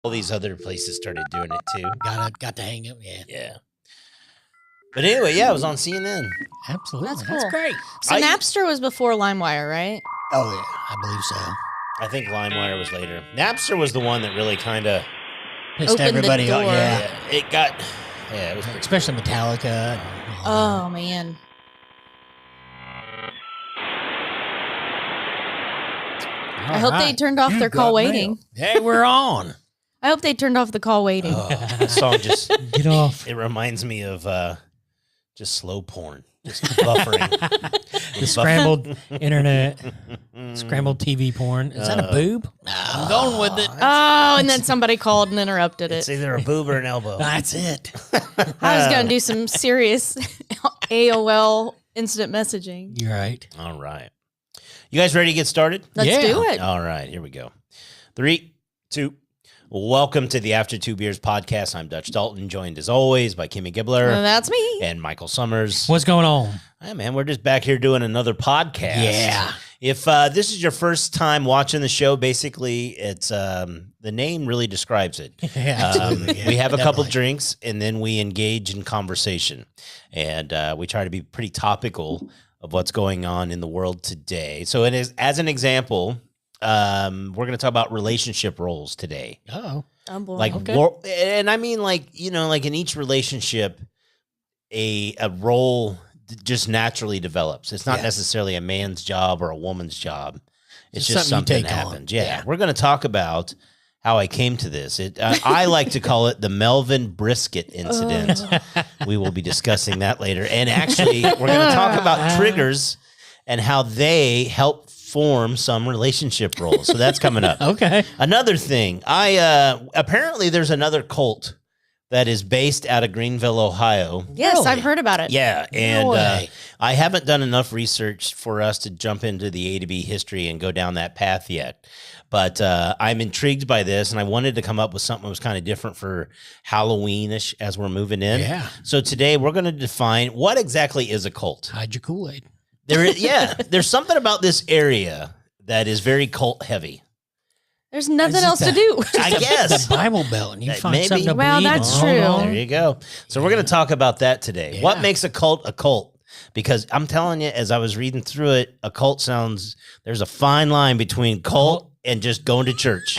all these other places started doing it too. Got to hang it. Yeah. Yeah. But anyway, yeah, it was on CNN. Absolutely. That's That's cool. great. So Napster was before LimeWire, right? Oh, yeah. I believe so. I think LimeWire was later. Napster was the one that really kind of Pissed Opened the everybody off. door. Yeah. it got. Yeah, it was pretty Especially Metallica. Oh, man. I hope they turned off their call waiting. Hey, we're on. I hope they turned off the call waiting. The song just Get off. it reminds me of just slow porn, just buffering. The scrambled internet, scrambled TV porn. Is that a boob? I'm going with it. Oh, and then somebody called and interrupted It's it. either a boob or an elbow. That's it. I was going to do some serious AOL instant messaging. You're right. All right. You guys ready to get started? Let's Yeah. do it. All right, here we go. 3, 2. Welcome to the After Two Beers podcast. I'm Dutch Dalton, joined as always by Kimmy Gibbler That's me. and Michael Summers. What's going on? Hey, man, we're just back here doing another podcast. Yeah. If this is your first time watching the show, basically, it's the name really describes it. Yeah, absolutely. Yeah, We have a couple definitely. drinks, and then we engage in conversation. And we try to be pretty topical of what's going on in the world today. So it is, as an example, we're going to talk about relationship roles today. Oh. Oh, boy. Like, Okay. and I mean, like, you know, like in each relationship, a role just naturally develops. It's not Yeah. necessarily a man's job or a woman's job. It's Just just something you something take on. happens. Yeah. Yeah. We're going to talk about how I came to this. I like to call it the Melvin Brisket incident. We will be discussing that later. And actually, we're going to talk about triggers and how they help form some relationship roles. So that's coming up. Okay. Another thing, apparently there's another cult that is based out of Greenville, Ohio. Yes, Really? I've heard about it. Yeah, and way. I haven't done enough research for us to jump into the A to B history and go down that path yet. But I'm intrigued by this, and I wanted to come up with something that was kind of different for Halloweenish as we're moving in. Yeah. So today we're going to define what exactly is a cult. Hide your Kool-Aid. There's something about this area that is very cult heavy. There's nothing Is it else to the- do. I guess. The Bible Belt, and you find Maybe. something to Well, believe that's in. true. There you go. So we're going to talk about that today. What Yeah. makes a cult a cult? Because I'm telling you, as I was reading through it, a cult sounds, there's a fine line between cult and just going to church.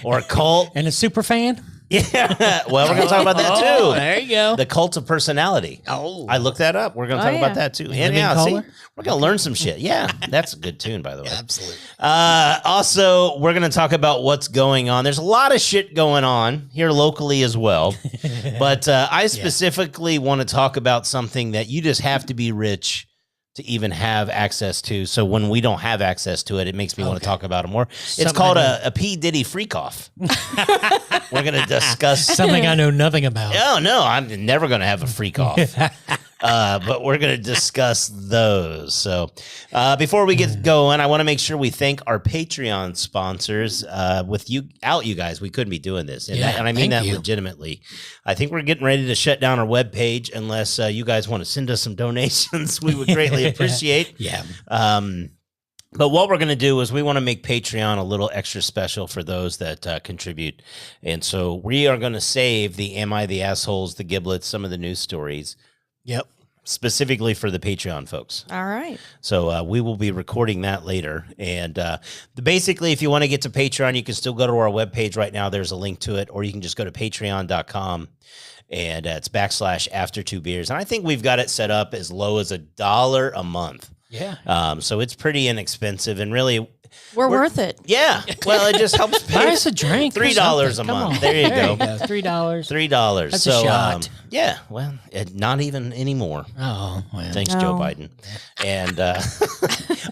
Or a cult. And a super fan? Yeah. Well, we're going to talk about that Oh, too. there you go. The cult of personality. Oh. I looked that up. We're going to Oh, talk yeah. about that too. And Living yeah, see, color? we're going to learn some shit. Yeah. That's a good tune, by the way. Absolutely. Also, we're going to talk about what's going on. There's a lot of shit going on here locally as well. But I specifically want to talk about something that you just have to be rich to even have access to. So when we don't have access to it, it makes me want to Okay. talk about it more. It's Something called I a P. Diddy freak off. We're going to discuss. Something I know nothing about. Oh, no, I'm never going to have a freak off. But we're going to discuss those. So before we get going, I want to make sure we thank our Patreon sponsors. Without you guys, we couldn't be doing this. And, Yeah, and I mean thank that you. legitimately. I think we're getting ready to shut down our webpage unless you guys want to send us some donations. We would greatly appreciate. Yeah. But what we're going to do is we want to make Patreon a little extra special for those that contribute. And so we are going to save the Am I the Assholes, the Giblets, some of the news stories, Yep. specifically for the Patreon folks. All right. So we will be recording that later. And basically, if you want to get to Patreon, you can still go to our webpage right now. There's a link to it. Or you can just go to patreon.com. And it's /After Two Beers. And I think we've got it set up as low as $1 a month. Yeah. So it's pretty inexpensive. And really, We're worth it. yeah. Well, it just helps Buy pay. us a drink. or $3 something. a Come month. on. There you go. $3. $3. That's so, a shot. Yeah. Well, not even anymore. Oh, well. Thanks, Joe No. Biden. And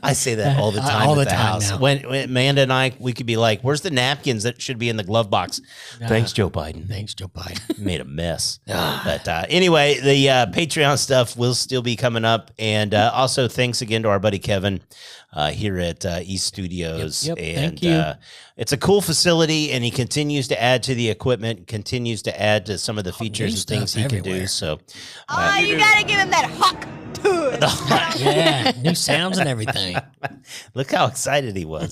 I say that all the time All at the the time house. now. When Amanda and I, we could be like, where's the napkins that should be in the glove box? Thanks, Joe Biden. Thanks, Joe Biden. Made a mess. But anyway, the Patreon stuff will still be coming up. And also thanks again to our buddy Kevin here at East Studios. Yep, And thank you. it's a cool facility, and he continues to add to the equipment, continues to add to some of the features and things stuff he can do. everywhere. So You gotta give him that hawk to it. Yeah. New sounds and everything. look how excited he was.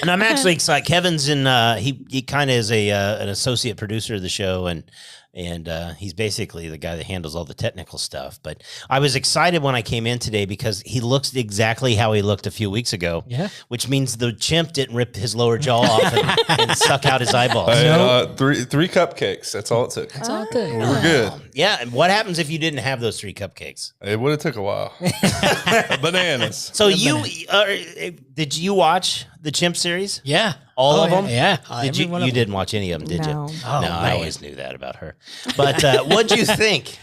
And I'm actually excited. Kevin's in. He kind of is an associate producer of the show, and he's basically the guy that handles all the technical stuff. But I was excited when I came in today because he looks exactly how he looked a few weeks ago. Yeah. Which means the chimp didn't rip his lower jaw off and suck out his eyeballs. Three cupcakes. That's all it took. That's all good. We were good. Yeah. And what happens if you didn't have those 3 cupcakes? It would have took a while. Bananas. So did you watch the chimp series? Yeah. All of them? Yeah. Did you didn't watch any of them, did No. you? Oh, no, I man. always knew that about her. But what'd you think?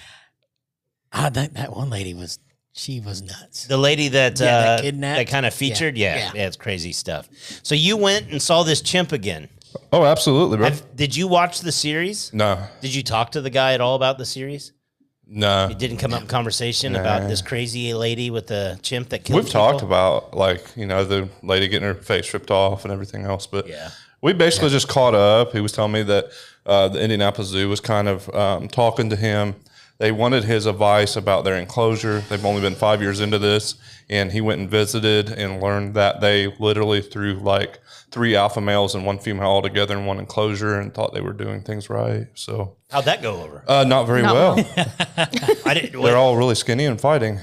That one lady was nuts. The lady that that kidnapped? that kind of featured? Yeah. Yeah, it's crazy stuff. So you went and saw this chimp again. Oh, absolutely, bro. Did you watch the series? No. Did you talk to the guy at all about the series? No. It didn't come up in conversation about this crazy lady with the chimp that killed We've talked people? about, the lady getting her face ripped off and everything else, but Yeah. we basically just caught up. He was telling me that the Indianapolis Zoo was kind of talking to him. They wanted his advice about their enclosure. They've only been 5 years into this, and he went and visited and learned that they literally threw 3 alpha males and 1 female all together in one enclosure and thought they were doing things right. So How'd that go over? not very well. I didn't. They're all really skinny and fighting.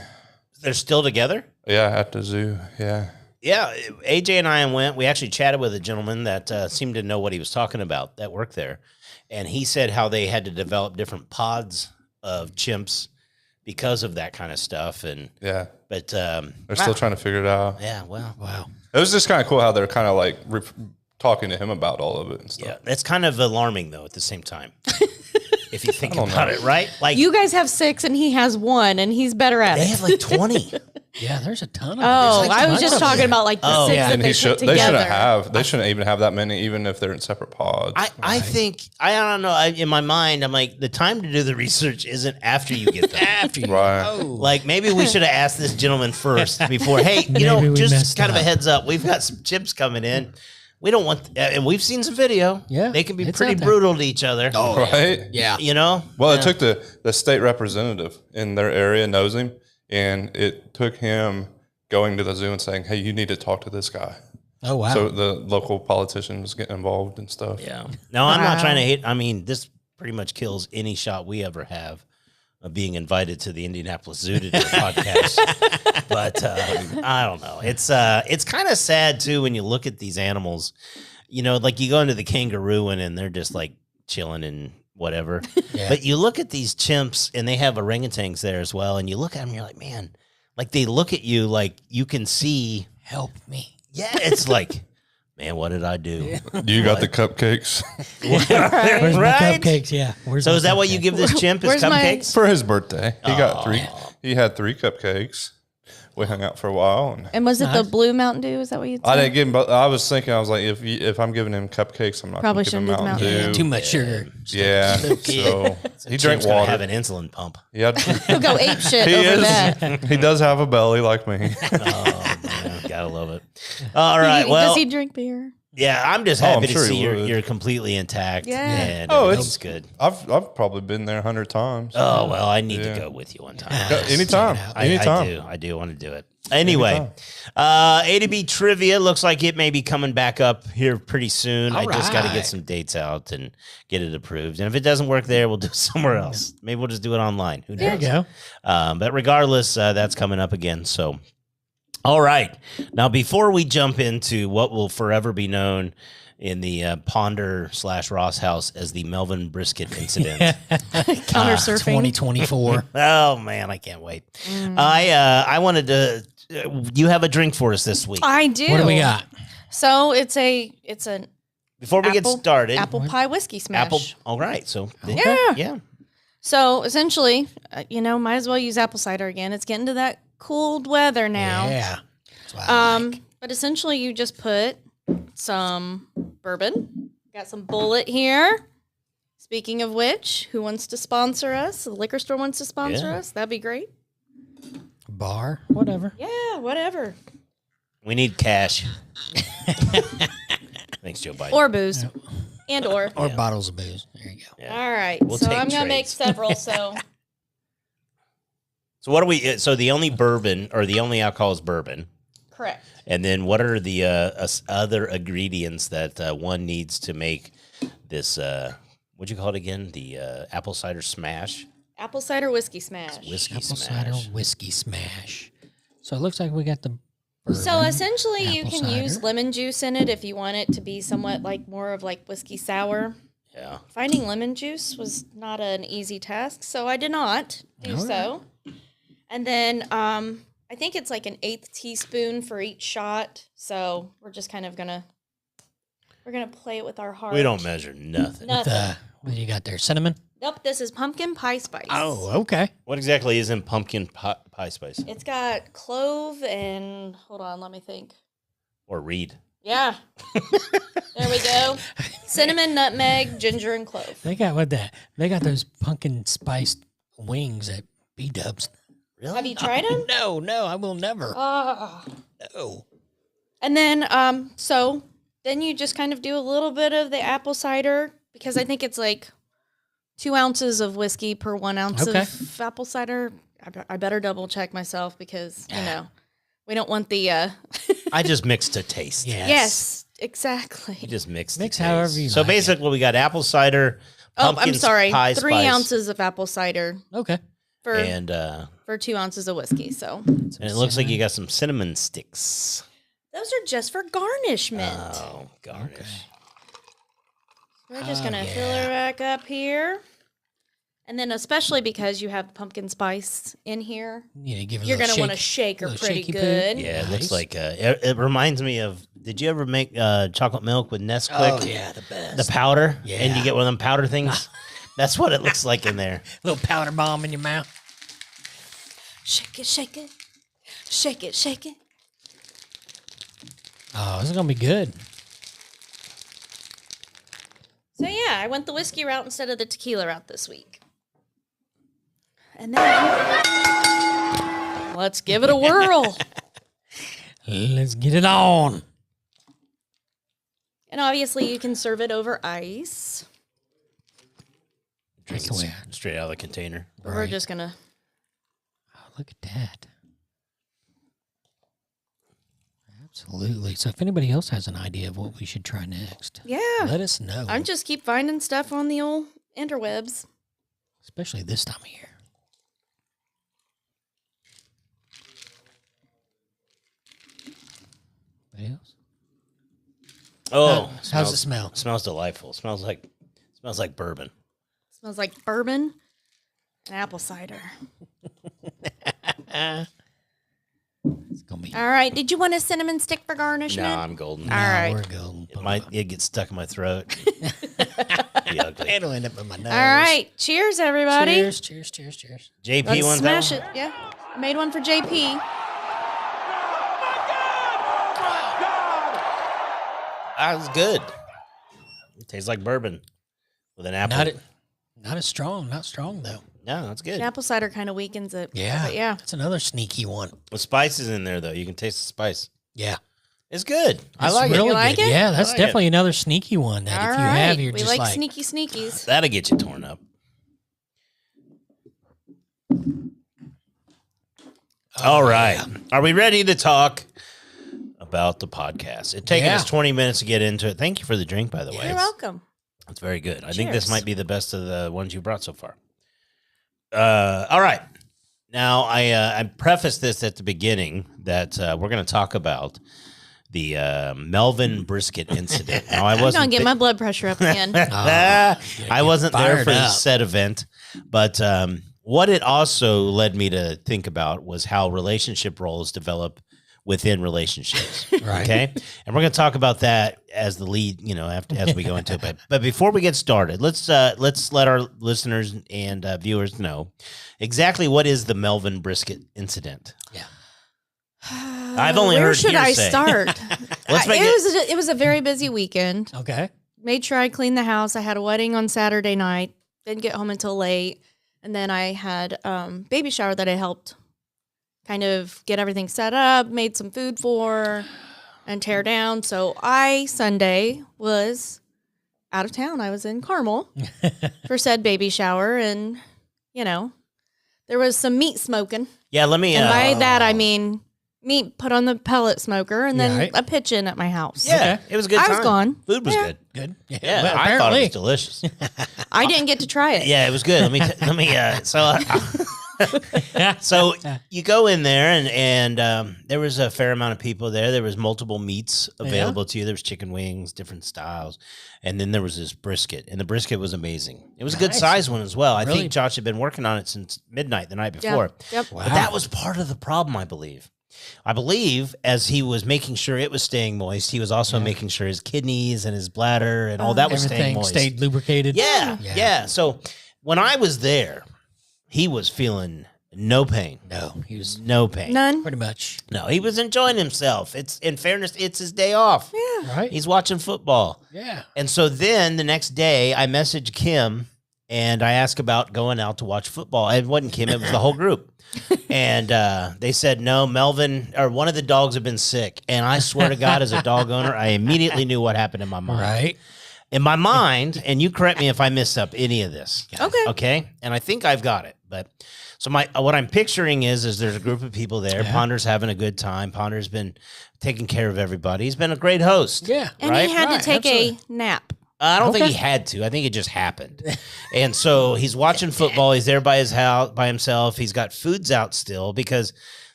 They're still together? Yeah, at the zoo. Yeah. Yeah, AJ and I went. We actually chatted with a gentleman that seemed to know what he was talking about that worked there. And he said how they had to develop different pods of chimps because of that kind of stuff. Yeah. But They're still trying to figure it out. yeah, well, Wow. It was just kind of cool how they're kind of talking to him about all of it and stuff. yeah, that's kind of alarming though at the same time. If you think don't about know. it, right? Like You guys have 6 and he has 1 and he's better at they it. have like 20. Yeah, there's a ton of them. Oh, There's like I was tons just of them. talking about the 6 yeah. that And they he put should. They together. They shouldn't even have that many, even if they're in separate pods. I think I don't know. In my mind, I'm like the time to do the research isn't after you get them. After you Right. go. Like maybe we should have asked this gentleman first before. Hey, Maybe we just messed kind of a up. heads up. We've got some chimps coming in. We don't want, and we've seen some video. Yeah, they can be it's pretty out there. brutal to each other. Oh, Right. yeah. You know. Well, it took the state representative in their area knows him, and it took him going to the zoo and saying, "Hey, you need to talk to this guy." Oh, wow. So the local politicians get involved and stuff. Yeah. No, I'm not Wow. trying to hate. I mean, this pretty much kills any shot we ever have of being invited to the Indianapolis Zoo to do a podcast. But I don't know. It's kind of sad too when you look at these animals. You know, like you go into the kangaroo one and they're just like chilling and whatever. Yeah. But you look at these chimps and they have orangutans there as well, and you look at them, you're like, man, like they look at you like you can see. Help me. Yeah, it's like, man, what did I do? You got the cupcakes Where's my Right? cupcakes? Yeah. Where's So my is that what you cupcakes? give this chimp? His Where's my- cupcakes? for his birthday. He got 3. He had 3 cupcakes. We hung out for a while, and And was it the Nice. blue Mountain Dew? Is that what you said? I didn't give him. But I was thinking, I was like, if I'm giving him cupcakes, I'm not Probably going to give him shouldn't Mountain do the Dew. Too much sugar. Yeah, so he drank Chimp's gonna water. have an insulin pump. Yeah, He'll go ape shit he over is. that. He does have a belly like me. Oh man, gotta love it. All right, well, Does he drink beer? yeah, I'm just Oh, happy I'm to sure see he you're would. completely intact. Yeah. and Oh, everything's it's- good. I've probably been there 100 times. Oh well, I need Yeah. to go with you one time. Anytime, anytime. I do want to do it. Anyway, Anytime. A to B trivia looks like it may be coming back up here pretty soon. All I just got to right. get some dates out and get it approved. And if it doesn't work there, we'll do it somewhere else. Maybe we'll just do it online. Who knows? There you go. But regardless, that's coming up again. So, all right. Now, before we jump into what will forever be known in the Ponder/Ross house as the Melvin Brisket incident. Counter surfing. 2024. Oh man, I can't wait. I wanted to. You have a drink for us this week. I do. What do we got? So it's an Before we get started, apple pie whiskey smash. Apple. All right. So Yeah. yeah. So essentially, might as well use apple cider again. It's getting to that cold weather now. Yeah. That's what I like. But essentially, you just put some bourbon. Got some Bullet here. Speaking of which, who wants to sponsor us? The liquor store wants to sponsor Yeah. us. That'd be great. Bar, whatever. Yeah, whatever. We need cash. Thanks, Joe Biden. Or booze. And or. Or bottles of booze. There you go. Yeah. All right. We'll so take I'm going to make trades. several. So So what do we? So the only bourbon or the only alcohol is bourbon. Correct. And then what are the other ingredients that one needs to make this, what'd you call it again? The apple cider smash? Apple cider whiskey smash. Whiskey Apple smash. cider whiskey smash. So it looks like we got the. So bourbon, essentially, you apple can use cider. lemon juice in it if you want it to be somewhat like more of like whiskey sour. Yeah. Finding lemon juice was not an easy task, so I did not do so. And then I think it's like an 1/8 teaspoon for each shot. So we're just kind of gonna play it with our heart. We don't measure nothing. Nothing. What do you got there? Cinnamon? Nope, this is pumpkin pie spice. Oh, okay. What exactly is in pumpkin pie spice? It's got clove and hold on, let me think. Or reed? Yeah. There we go. Cinnamon, nutmeg, ginger, and clove. They got what that? They got those pumpkin spiced wings at B-Dubs. Really? Have you tried them? No, I will never. Ah. No. And then, so then you just kind of do a little bit of the apple cider because I think it's like 2 ounces of whiskey per 1 ounce of apple cider. I better double check myself because, we don't want the. I just mixed to taste. Yes, exactly. You just mixed Mix to however taste. you So like basically, we got apple cider, Oh, pumpkin I'm sorry. pie 3 spice, ounces of apple cider Okay. for and 2 ounces of whiskey. So it looks like you got some cinnamon sticks. those are just for garnishment. Oh, garnish. We're just gonna fill her back up here. And then especially because you have pumpkin spice in here, You need to give it a you're little going to want to shake- shake her little pretty shaky poo. good. Yeah, it Nice. looks like it reminds me of. Did you ever make chocolate milk with Nesquik? Oh, yeah, the best. The powder, and Yeah. you get one of them powder things. That's what it looks like in there. Little powder bomb in your mouth. Shake it, shake it. Shake it, shake it. Oh, this is going to be good. So yeah, I went the whiskey route instead of the tequila route this week. And then let's give it a whirl. Let's get it on. And obviously you can serve it over ice. Drink away. Straight out of the container. Or we're just going to Oh, look at that. Absolutely. So if anybody else has an idea of what we should try next, let us know. I'm just keep finding stuff on the old interwebs. Especially this time of year. Anybody else? Oh, How's it smell? Smells delightful. Smells like bourbon. Smells like bourbon and apple cider. It's gonna be. All right. Did you want a cinnamon stick for garnishment? No, I'm golden. All right. We're golden. It gets stuck in my throat. Be ugly. It'll end up in my nose. All right. Cheers, everybody. Cheers, cheers, cheers, cheers. JP Let's one smash time? it. Yeah. I made one for JP. That was good. It tastes like bourbon with an apple. Not as strong. Not strong though. No, that's good. The apple cider kind of weakens it. Yeah. But yeah. That's another sneaky one. With spices in there, though, you can taste the spice. Yeah. It's good. I It's like really it. You like good. it? Yeah, that's I like definitely another sneaky one that All if you right. have, you're we just like like sneaky sneakies. That'll get you torn up. All right. Are we ready to talk about the podcast? It's taken us 20 minutes to get into it. Thank you for the drink, by the way. You're welcome. It's very good. I think this Cheers. might be the best of the ones you brought so far. All right. Now, I prefaced this at the beginning that we're going to talk about the Melvin Brisket incident. Now, I I'm wasn't going to get my blood pressure up again. I wasn't there fired for the up. said event, but what it also led me to think about was how relationship roles develop within relationships. Right. Okay. And we're going to talk about that as the lead, as we go into it. But before we get started, let's let our listeners and viewers know exactly what is the Melvin Brisket incident. Yeah. I've only Where heard should I hearsay. start? Let's make it was a very busy weekend. Okay. Made sure I cleaned the house. I had a wedding on Saturday night. Didn't get home until late. And then I had baby shower that I helped kind of get everything set up, made some food for, and tear down. So Sunday was out of town. I was in Carmel for said baby shower. And, there was some meat smoking. Yeah, let me. And by that, I mean meat put on the pellet smoker, and then Right. a pitch in at my house. Yeah, it was a good. I was time. gone. Food was Yeah. good. Good. Yeah, Well, I thought it apparently. was delicious. I didn't get to try it. Yeah, it was good. So you go in there, and there was a fair amount of people there. There was multiple meats available to you. There was chicken wings, different styles, and then there was this brisket, and the brisket was amazing. It was a good Nice. size one as well. I Really? think Josh had been working on it since midnight the night Yep. before. Yep. Wow. But that was part of the problem, I believe. As he was making sure it was staying moist, he was also making sure his kidneys and his bladder and all that was staying Everything moist. stayed lubricated. Yeah. So when I was there, he was feeling no pain. No, he was No pain. None. pretty much No, he was enjoying himself. It's in fairness, it's his day off. Yeah. right. He's watching football. Yeah. And so then the next day I messaged Kim and I asked about going out to watch football. It wasn't Kim, it was the whole group. And they said, no, Melvin or one of the dogs have been sick. And I swear to God, as a dog owner, I immediately knew what happened in my mind. Right. In my mind, and you correct me if I mess up any of this. Okay. Okay. And I think I've got it. But so what I'm picturing is there's a group of people there. Yeah. Ponder's having a good time. Ponder's been taking care of everybody. He's been a great host. Yeah. And Right? he had Right, to take absolutely. a nap. I don't think Okay. he had to. I think it just happened. And so he's watching football. He's there by his house by himself. He's got foods out still because,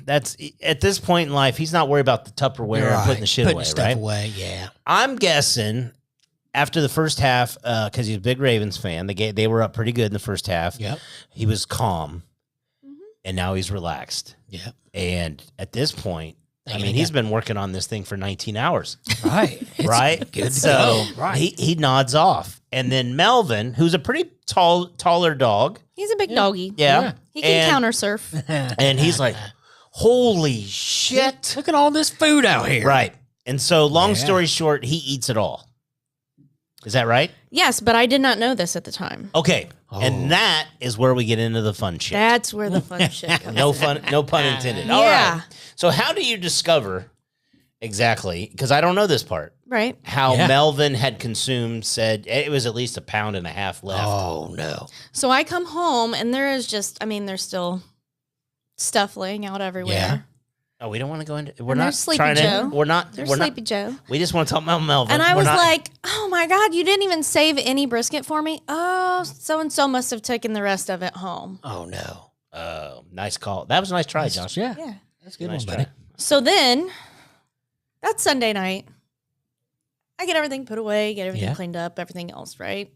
that's at this point in life, he's not worried about the Tupperware and putting the shit away, stuff right? away. Yeah. I'm guessing after the first half, because he's a big Ravens fan, they were up pretty good in the first half. Yep. He was calm, and now he's relaxed. Yep. And at this point, I Thinking mean, he he's got- been working on this thing for 19 hours. Right. It's Right? Good to So go. Right. he nods off. And then Melvin, who's a pretty taller dog. He's a big doggy. Yeah. He can counter surf. And he's like, holy shit. Look at all this food out here. Right. And so long Yeah. story short, he eats it all. Is that right? Yes, but I did not know this at the time. Okay. Oh. And that is where we get into the fun shit. That's where the fun shit comes. No pun intended. All Yeah. right. So how do you discover exactly, because I don't know this part, Right. how Yeah. Melvin had consumed, said it was at least a pound and a half left. Oh no. So I come home and there is there's still stuff laying out everywhere. Yeah. Oh, we don't want to go into. We're And not there's Sleepy trying Joe. to. We're not. There's We're Sleepy not. Joe. We just want to talk about Melvin. And I We're was not- like, oh my God, you didn't even save any brisket for me? Oh, so and so must have taken the rest of it home. Oh no. oh, nice call. That was a nice try, Josh. Yeah. Yeah. That's a good Nice one, try. buddy. So then that's Sunday night. I get everything put away, get everything Yeah. cleaned up, everything else, right?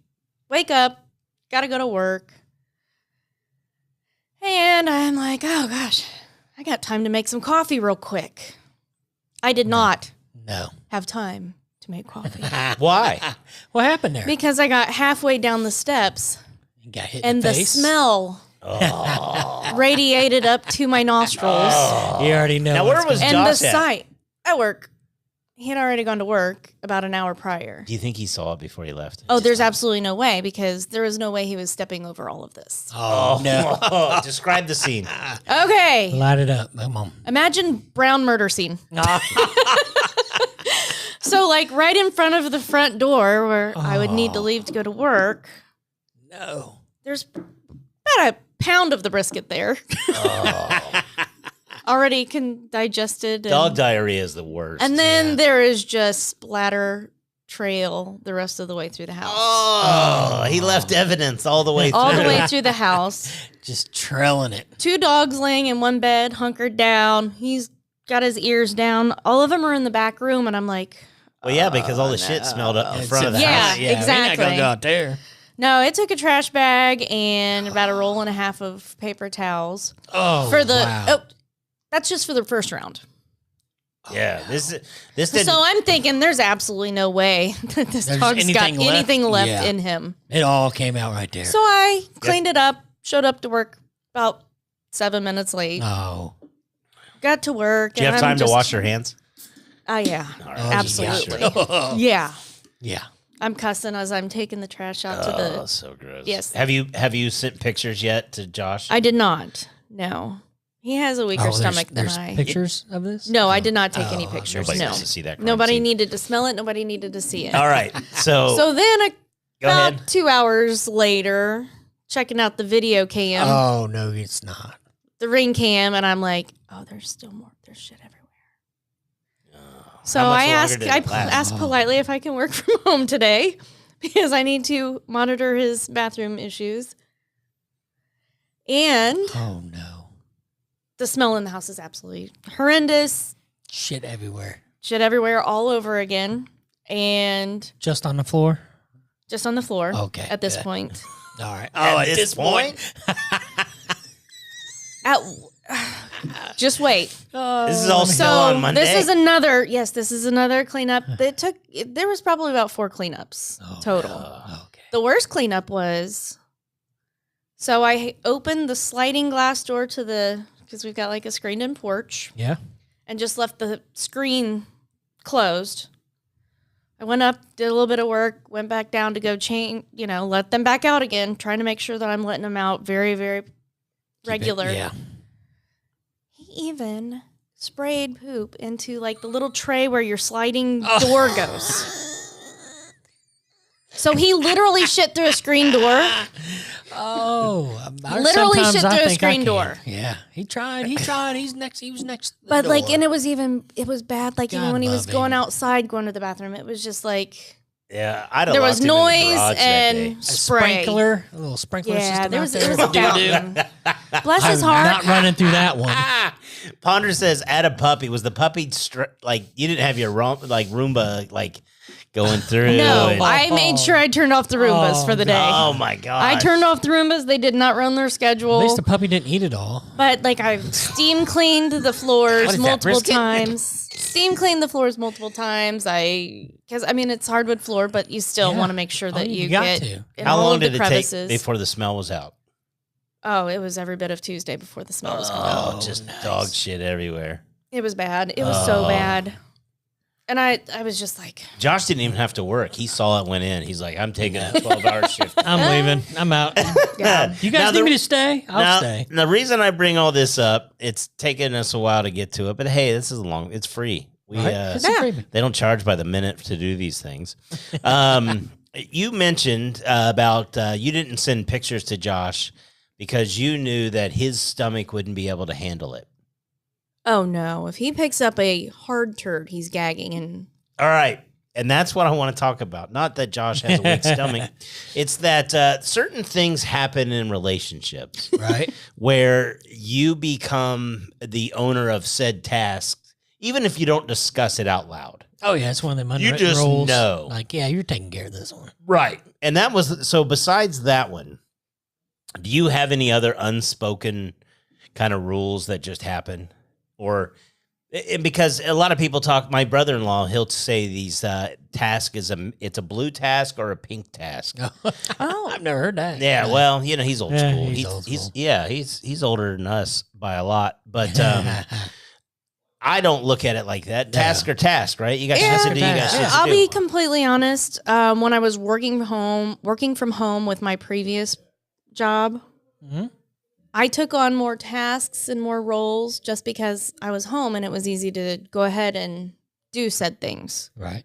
Wake up, gotta go to work. And I'm like, oh gosh, I got time to make some coffee real quick. I did not No. have time to make coffee Why? What happened there? because I got halfway down the steps You got hit in and the the face. smell radiated up to my nostrils. You already know. Now, where what's was going- And the Josh at? sight at work, he had already gone to work about an hour prior. Do you think he saw it before he left? Oh, there's absolutely no way because there is no way he was stepping over all of this. Oh no. Describe the scene. Okay, Light it up. Come on. imagine brown murder scene. So, like right in front of the front door where I would need to leave to go to work, No. there's about a pound of the brisket there. Already digested. Dog diarrhea is the worst. And then there is just splatter trail the rest of the way through the house. Oh, he left evidence all the way through. All the way through the house. Just trailing it. 2 dogs laying in one bed, hunkered down. He's got his ears down. All of them are in the back room, and I'm like, Well, yeah, because all the shit smelled up in front of the Yeah, house. We're not exactly. gonna go out there. no, it took a trash bag and about a roll and a half of paper towels Oh. for the. wow. Oh, that's just for the first round. Yeah, this didn't. So I'm thinking there's absolutely no way that this There's dog's got anything left? anything left Yeah. in him. It all came out right there. So I cleaned it up, showed up to work about 7 minutes late. Oh. Got to work. Do you have and time I'm to just- wash your hands? Oh, yeah. All right, Absolutely. Oh. Yeah. Yeah. I'm cussing as I'm taking the trash out to Oh, the. so gross. Yes. Have you sent pictures yet to Josh? I did not. No. He has a weaker stomach than there's I. pictures of this? No, I did not take any pictures. Nobody No. wants to see that crime Nobody scene. needed to smell it. Nobody needed to see it. All right. So, So then, go about ahead. 2 hours later, checking out the video cam, Oh no, it's not. the ring cam, and I'm like, Oh, there's still more. There's shit everywhere. How much longer did it last? asked politely if I can work from home today because I need to monitor his bathroom issues. And Oh no. the smell in the house is absolutely horrendous. Shit everywhere. Shit everywhere, all over again. And Just on the floor? just on the floor Okay, at this good. point. All right. At this point? Just wait. This is all still So on Monday. this is another cleanup. There was probably about 4 cleanups total. Okay. The worst cleanup was, so I opened the sliding glass door because we've got like a screened-in porch, Yeah. and just left the screen closed. I went up, did a little bit of work, went back down to go change, let them back out again, trying to make sure that I'm letting them out very, very regular. Yeah. He even sprayed poop into like the little tray where your sliding door goes. So he literally shit through a screen door. Oh, Literally sometimes shit I through a think I screen can. door. Yeah, he tried. He was next. He was next. To the But like, door. and it was bad. Like even God when he was love going him. outside, going to the bathroom, it was just like Yeah, I'd have there was locked him in the noise garage that day. and a spray. sprinkler, a little sprinkler Yeah, system it out was there. bad. Bless his I'm heart. not running through that one. Ponder says, "Add a puppy." Was the puppy like you didn't have your Roomba like going through? No, and- I made sure I turned off the Roombas for the day. Oh my god! I turned off the Roombas. They did not run their schedule. At least the puppy didn't eat it all. But like I steam cleaned the floors What is that, multiple brisket? times. Steam cleaned the floors multiple times. Because it's hardwood floor, but you still Yeah. want to make sure that you you got get to. in How all long of the did it crevices. take before the smell was out? Oh, it was every bit of Tuesday before the smell was gone. Oh, just dog shit everywhere. It was bad. It was so bad. And I was just like, Josh didn't even have to work. He saw it went in. He's like, "I'm taking a 12-hour shift." I'm leaving. I'm out. yeah. You guys need me to stay? I'll stay. The reason I bring all this up, it's taken us a while to get to it, but hey, this is it's free. We Right? It's a freebie. they don't charge by the minute to do these things. You mentioned about you didn't send pictures to Josh because you knew that his stomach wouldn't be able to handle it. Oh no. If he picks up a hard turd, he's gagging. And All right. And that's what I want to talk about. Not that Josh has a weak stomach. It's that certain things happen in relationships Right? where you become the owner of said task, even if you don't discuss it out loud. Oh, yeah. It's one of them You unwritten just rules. know. Like, yeah, you're taking care of this one. Right. And that was, so besides that one, do you have any other unspoken kind of rules that just happen? Or because a lot of people talk, my brother-in-law, he'll say these task it's a blue task or a pink task. oh, I've never heard that. Yeah, well, he's old Yeah, school. he's old school. He's older than us by a lot, but I don't look at it like that. Task or task, right? You got shit to do. You got shit to I'll do. be completely honest. When I was working from home with my previous job, Mhm. I took on more tasks and more roles just because I was home and it was easy to go ahead and do said things. Right.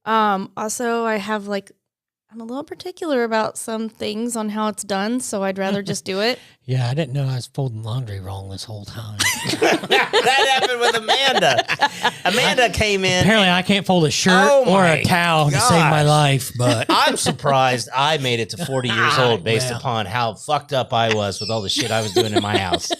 Also, I'm a little particular about some things on how it's done, so I'd rather just do it. Yeah, I didn't know I was folding laundry wrong this whole time. That happened with Amanda. Amanda came in. Apparently, I can't fold a shirt Oh or my a towel to save my gosh. life, but I'm surprised I made it to 40 years old based Well. upon how fucked up I was with all the shit I was doing in my house.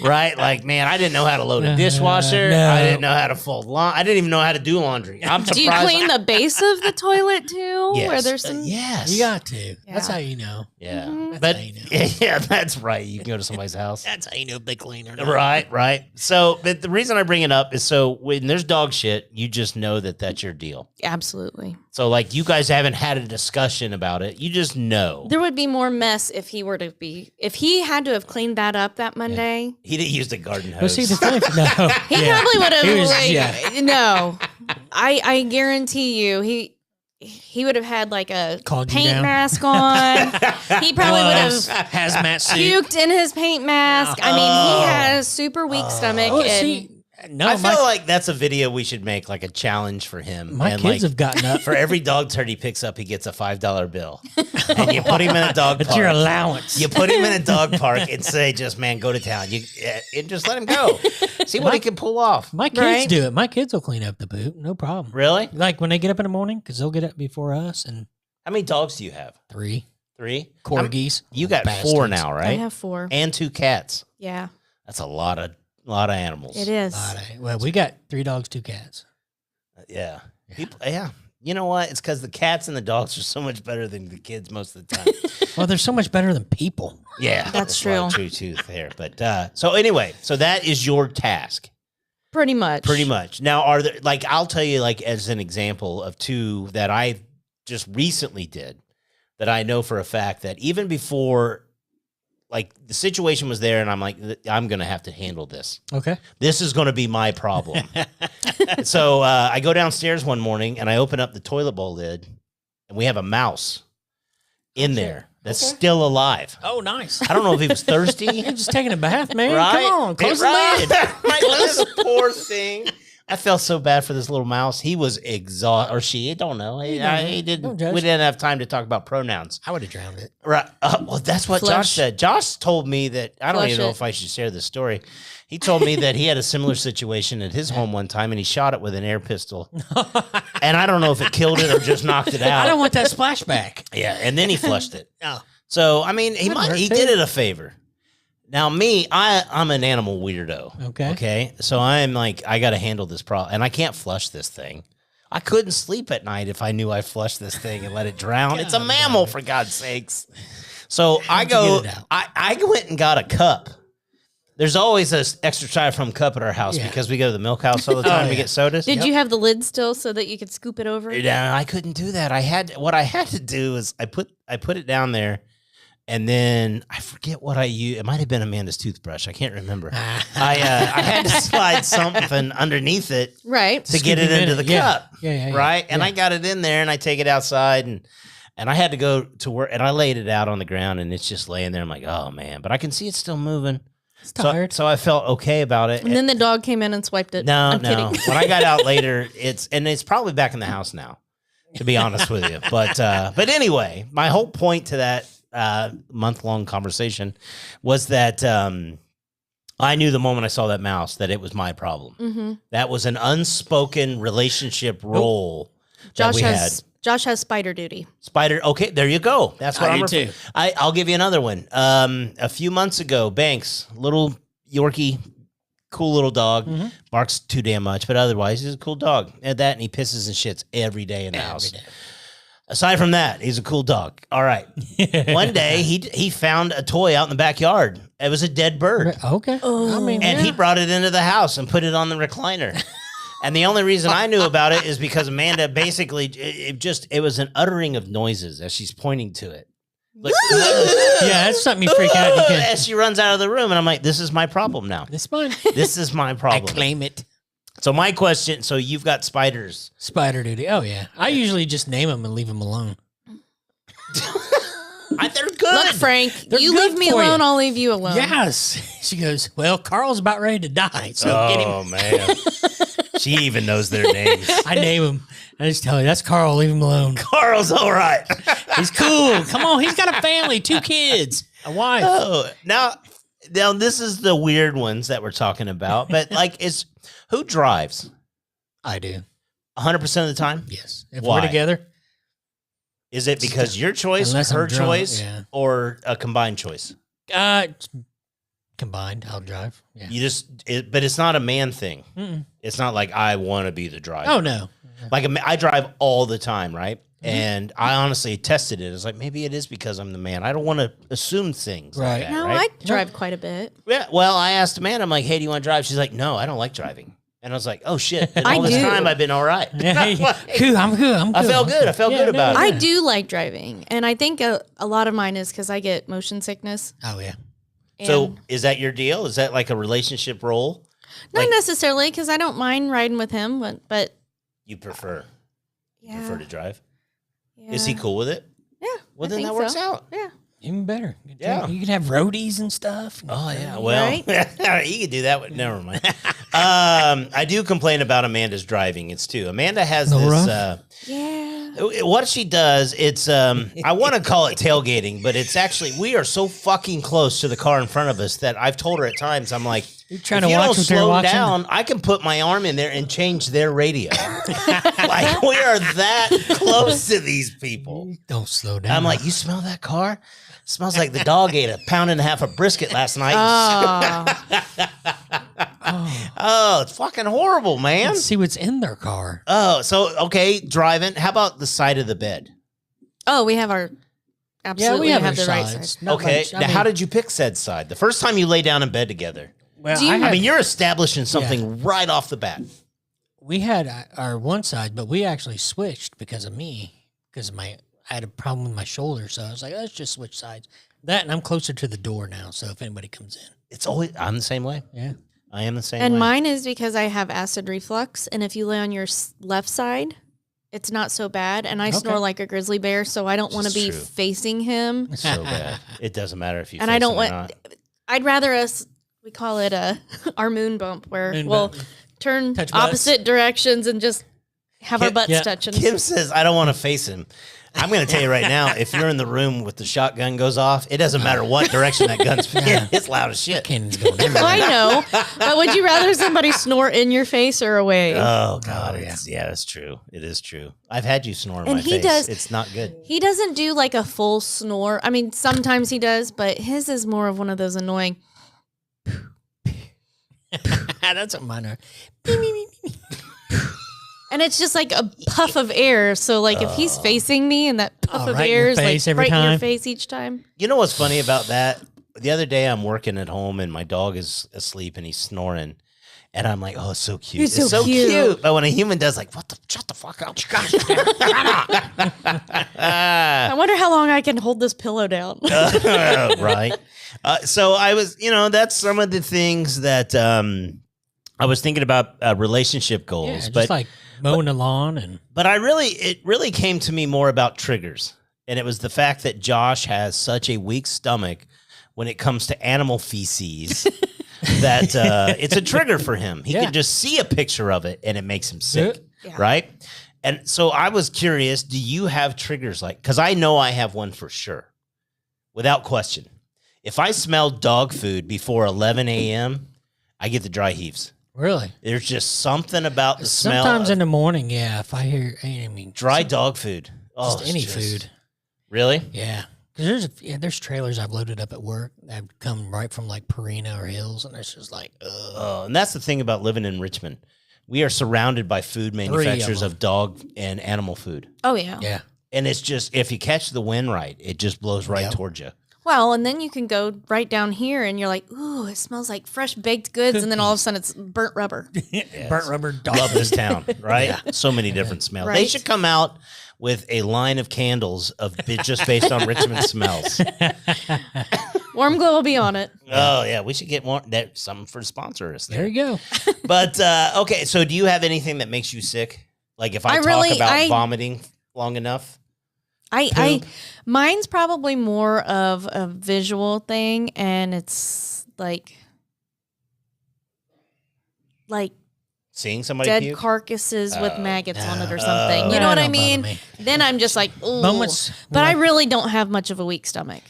Right? Like, man, I didn't know how to load a dishwasher. No. I didn't know how to fold laundry. I didn't even know how to do laundry. I'm surprised. Do you clean the base of the toilet too? Yes. Where there's some. Yes. you got to. That's Yeah. how you know. Yeah. Mhm. But how you know. yeah, that's right. You can go to somebody's house. That's how you know big cleaner. Right. So, but the reason I bring it up is so when there's dog shit, you just know that that's your deal. Absolutely. So, like, you guys haven't had a discussion about it. You just know. There would be more mess if he had to have cleaned that up that Monday. He didn't use the garden hose. But see, the thing, no. He Yeah. probably would He was- have. yeah. No, I guarantee you, he would have had like a Called you paint down? mask on. He probably would Gloves, have hazmat suit. puked in his paint mask. I mean, he has super weak stomach. Oh, and see, No, I feel like that's a video we should make, like a challenge for him. my and kids like, have gotten up. for every dog turd he picks up, he gets a $5 bill. And you put him in a dog It's park. your allowance. You put him in a dog park and say, just, man, go to town. And just let him go. See what he can pull off. My kids Right. do it. My kids will clean up the poop. No problem. Really? Like when they get up in the morning, because they'll get up before us, and How many dogs do you have? 3 3? corgis. You got 4 Bastards. now, I right? have 4. And 2 cats. Yeah, That's a lot of animals. it is. Well, we got 3 dogs, 2 cats. Yeah. Yeah. You know what? It's because the cats and the dogs are so much better than the kids most of the time. Well, they're so much better than people. Yeah. That's a lot of true. truth there. But so anyway, so that is your task. Pretty much. Pretty much. Now, are there, like, I'll tell you, like, as an example of 2 that I just recently did that I know for a fact that even before, like, the situation was there and I'm like, I'm going to have to handle this. Okay. This is going to be my problem. So I go downstairs one morning and I open up the toilet bowl lid and we have a mouse in there that's still alive. Oh, nice. I don't know if he was thirsty. You're just taking a bath, man. Right? Come on, close the Right. lid. Like, this poor thing. I felt so bad for this little mouse. He was exhausted, or she. I don't know. He didn't. Don't judge. We didn't have time to talk about pronouns. I would have drowned it. Right. Well, that's what Josh Flush. said. Josh told me that I don't Flush even know it. if I should share this story. He told me that he had a similar situation at his home one time, and he shot it with an air pistol. And I don't know if it killed it or just knocked it out. I don't want that splashback. Yeah, and then he flushed it. Oh. So I mean, he Wouldn't hurt he too. did it a favor. Now me, I'm an animal weirdo. Okay. Okay. So I'm like, I got to handle this problem, and I can't flush this thing. I couldn't sleep at night if I knew I flushed this thing and let it drown. It's a mammal, for God's sakes. So I go, get it out? I went and got a cup. There's always an extra styrofoam cup at our house Yeah. because we go to the milk house all the time to yeah. get sodas. Did you have the lid still so that you could scoop it over? Yeah, I couldn't do that. What I had to do is I put it down there, and then I forget what I used. It might have been Amanda's toothbrush. I can't remember. I had to slide something underneath it Right. to get it Scoop it into in the it. Yeah. cup. Yeah. Right, and Yeah. I got it in there, and I take it outside, and I had to go to work, and I laid it out on the ground, and it's just laying there. I'm like, oh man, but I can see it's still moving. It's tired. So I felt okay about it. And then the dog came in and swiped it. No, I'm no. kidding. When I got out later, it's probably back in the house now, to be honest with you. But anyway, my whole point to that month-long conversation was that I knew the moment I saw that mouse that it was my problem. Mm-hmm. That was an unspoken relationship role that we had. Josh has spider duty. Spider. Okay, there you go. That's what I I'm do too. I'll give you another one. A few months ago, Banks, little Yorkie, cool little dog, Mm-hmm. barks too damn much, but otherwise he's a cool dog. And that, and he pisses and shits every day in the house. day. Aside from that, he's a cool dog. All right. One day he found a toy out in the backyard. It was a dead bird, Okay. I mean, and he brought it into the house and put it on the recliner. And the only reason I knew about it is because Amanda basically it was an uttering of noises as she's pointing to it. Like, yeah, that's something you freak out. You can. as she runs out of the room, and I'm like, this is my problem now. It's fine. This is my I problem. claim it. So my question, so you've got spiders. Spider duty. Oh yeah. I usually just name them and leave them alone. They're good. Look, Frank, They're you good leave me for you. alone, I'll leave you alone. Yes. She goes, well, Carl's about ready to die, so get him. Oh man. She even knows their names. I name him. I just tell you, that's Carl. Leave him alone. Carl's all right. He's cool. Come on. He's got a family, 2 kids, a wife. Oh, now this is the weird ones that we're talking about. But like, who drives I do. 100% of the time? Yes. If Why? we're together, Is it because your choice, Unless I'm her drunk, choice, yeah. or a combined choice? it's combined, I'll drive. Yeah. But it's not a man thing. Mm-mm. It's not like I want to be the driver. Oh, no. Like I drive all the time, right? Mm-hmm. And I honestly tested it. It's like maybe it is because I'm the man. I don't want to assume things Right. like that, No, right? I drive quite a bit. Yeah. Well, I asked Amanda, I'm like, hey, do you want to drive? She's like, no, I don't like driving. And I was like, oh shit. And I all this do. time I've been all right. Hey, cool, I'm good. I'm good. I felt good. I felt good about it. I do like driving, and I think a lot of mine is because I get motion sickness. Oh, yeah. So and is that your deal? Is that like a relationship role? not like- necessarily because I don't mind riding with him, but You prefer yeah, to drive? yeah. Is he cool with it? Yeah. Well, I then think that works so. out. Yeah. Even better. Yeah. You can have roadies and stuff. Oh yeah, well, Right? you could do that. Never mind. I do complain about Amanda's driving. It's too. Amanda has No this. rough? Yeah. What she does, it's I want to call it tailgating, but it's actually we are so fucking close to the car in front of us that I've told her at times I'm like, You're trying if to you watch don't what they're slow watching. down, I can put my arm in there and change their radio. Like we are that close to these people. Don't slow down. I'm like, you smell that car? Smells like the dog ate a pound and a half of brisket last night. Oh, it's fucking horrible, man. Let's see what's in their car. Oh, so okay, driving. How about the side of the bed? Oh, we have our absolutely we have have our the right sides. side. Not Okay, much. I now mean, how did you pick said side? The first time you lay down in bed together. well, Do you- I mean, you're establishing something right off the bat. we had our one side, but we actually switched because of me. Because I had a problem with my shoulder, so I was like, let's just switch sides. That, and I'm closer to the door now, so if anybody comes in, It's always I'm the same way. yeah. I am the same And way. mine is because I have acid reflux, and if you lay on your left side, it's not so bad. And I snore like a grizzly bear, so I don't want to This be is true. facing him. It's so bad. It doesn't matter if you. And I don't face him or want. not. I'd rather us. We call it our moon bump, where Moon we'll bump. turn Touch butts. opposite directions and just have our butts yeah. touching. Kim says I don't want to face him. I'm going to tell you right now, if you're in the room with the shotgun goes off, it doesn't matter what direction that gun's in. It's loud as shit. Cannon's going in. I know, but would you rather somebody snore in your face or away? Oh God, yeah, that's true. It is true. I've had you snore in And my he face. does- It's not good. He doesn't do like a full snore. I mean, sometimes he does, but his is more of one of those annoying. That's what mine are. And it's just like a puff of air. So, like, if he's facing me and that puff of right in air your is like face every right in your time? face each time. You know what's funny about that? The other day I'm working at home and my dog is asleep and he's snoring. And I'm like, oh, it's so cute. He's It's so so cute. cute. But when a human does like, what the, shut the fuck up. I wonder how long I can hold this pillow down. Right. So I was, that's some of the things that I was thinking about relationship goals. Yeah, just but like mowing the lawn and But it really came to me more about triggers. And it was the fact that Josh has such a weak stomach when it comes to animal feces that it's a trigger for him. He Yeah. can just see a picture of it and it makes him sick. Yeah. Right. And so I was curious, do you have triggers because I know I have one for sure, without question. If I smell dog food before 11 a.m., I get the dry heaves. really. There's just something about the smell Sometimes of in the morning, yeah. If I hear, I mean, dry dog food. Oh, just it's any food, Really? yeah. Because there's trailers I've loaded up at work that have come right from like Purina or Hills, and it's just like, Oh, and that's the thing about living in Richmond. We are surrounded by food manufacturers them. of dog and animal food. Oh, yeah. yeah. And it's just, if you catch the wind right, it just blows right Yep. towards you. Well, and then you can go right down here and you're like, ooh, it smells like fresh baked goods. And then all of a sudden it's burnt rubber. Burnt rubber dog. Love this town, right? So many different smells. They Right. should come out with a line of candles just based on Richmond smells. Warm glow will be on it. Oh yeah, we should get more. That something for to sponsor us There there. you go. But okay, so do you have anything that makes you sick? Like if I, I talk really- about I- vomiting long enough? Mine's probably more of a visual thing, and it's like Seeing somebody dead puke? carcasses with maggots on it or Oh. something. You That know what I don't bother mean? me. Then I'm just like, ooh. Moments But when I really don't have much of a weak stomach.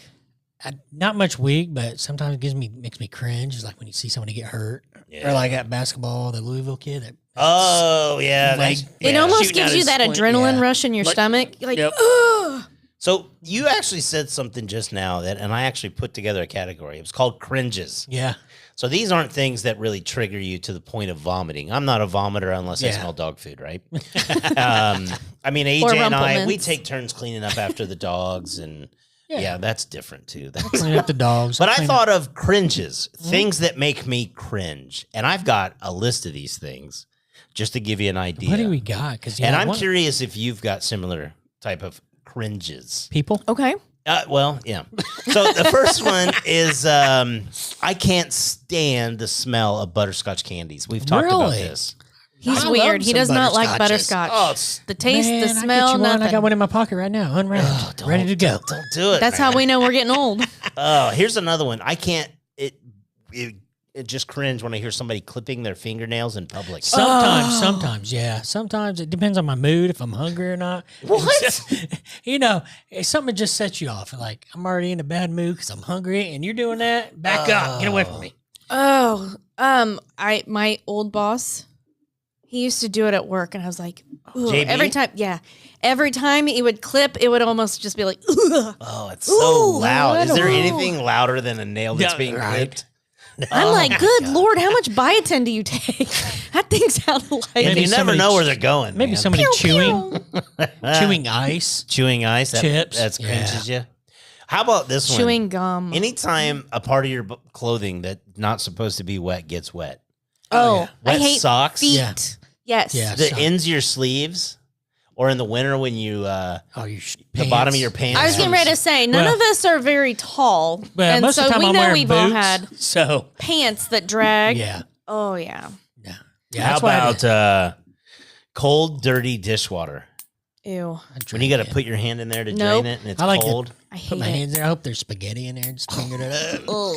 not much weak, but sometimes it makes me cringe. It's like when you see somebody get hurt, Yeah. or like at basketball, the Louisville kid. That, Oh yeah, Like, that's- It yeah. almost Shooting out gives you his that point, adrenaline yeah. rush in your stomach. You're like, Yep. ugh. So you actually said something just now and I actually put together a category. It was called cringes. yeah, So these aren't things that really trigger you to the point of vomiting. I'm not a vomiter unless I Yeah. smell dog food, right? I mean, AJ Or and I, we Rumplemans. take turns cleaning up after the dogs, and yeah, that's different too. That's, clean up the dogs. but I clean thought of cringes, things that make me cringe, and I've got a list of these things just to give you an idea. What do we got? Because And I'm curious if you've got similar type of cringes. people. Okay. Well, yeah. So the first one is I can't stand the smell of butterscotch candies. We've talked about Really? this. He's I weird. love He some does not like butterscotches. butterscotch. Oh, it's, The taste, Man, the I get smell, you one. nothing. I got one in my pocket right now, unwrapped, ready to go. Don't do it. That's man. how we know we're getting old. Oh, here's another one. I can't. It just cringe when I hear somebody clipping their fingernails in public. Sometimes, yeah. Sometimes it depends on my mood, if I'm hungry or not. What? You know, if something just sets you off. Like, I'm already in a bad mood because I'm hungry, and you're doing that. Back up. Get away from me. Oh, my old boss, he used to do it at work, and I was like, ugh. JB? Every time he would clip, it would almost just be like, ugh. Oh, it's so loud. Is there Ooh. anything louder than a nail that's Yeah, being right. clipped? I'm like, good Lord, how much biotin do you take? That thing sounds like And Maybe you never somebody- know where they're going. Maybe man. somebody Pew, chewing ice. chewing ice. Chips. That's Yeah. cringes you. How about this one? chewing gum. Anytime a part of your clothing that's not supposed to be wet gets wet. I Wet hate socks. feet. Yeah. Yes. Yeah. The So- ends of your sleeves, or in the winter when you Oh, the bottom of your pants. I was getting ready to say, none Well- of us are very tall. Well, and most so of the time we I'm know wearing we've boots. all had So, pants that drag. yeah. Oh, yeah. Yeah. Yeah. How That's why I about cold, dirty dishwater? Ew. When you got to put your hand in there to Nope. drain it and it's I like cold. I hate put my it. hands there. I hope there's spaghetti in there and just fingering it up. Ugh.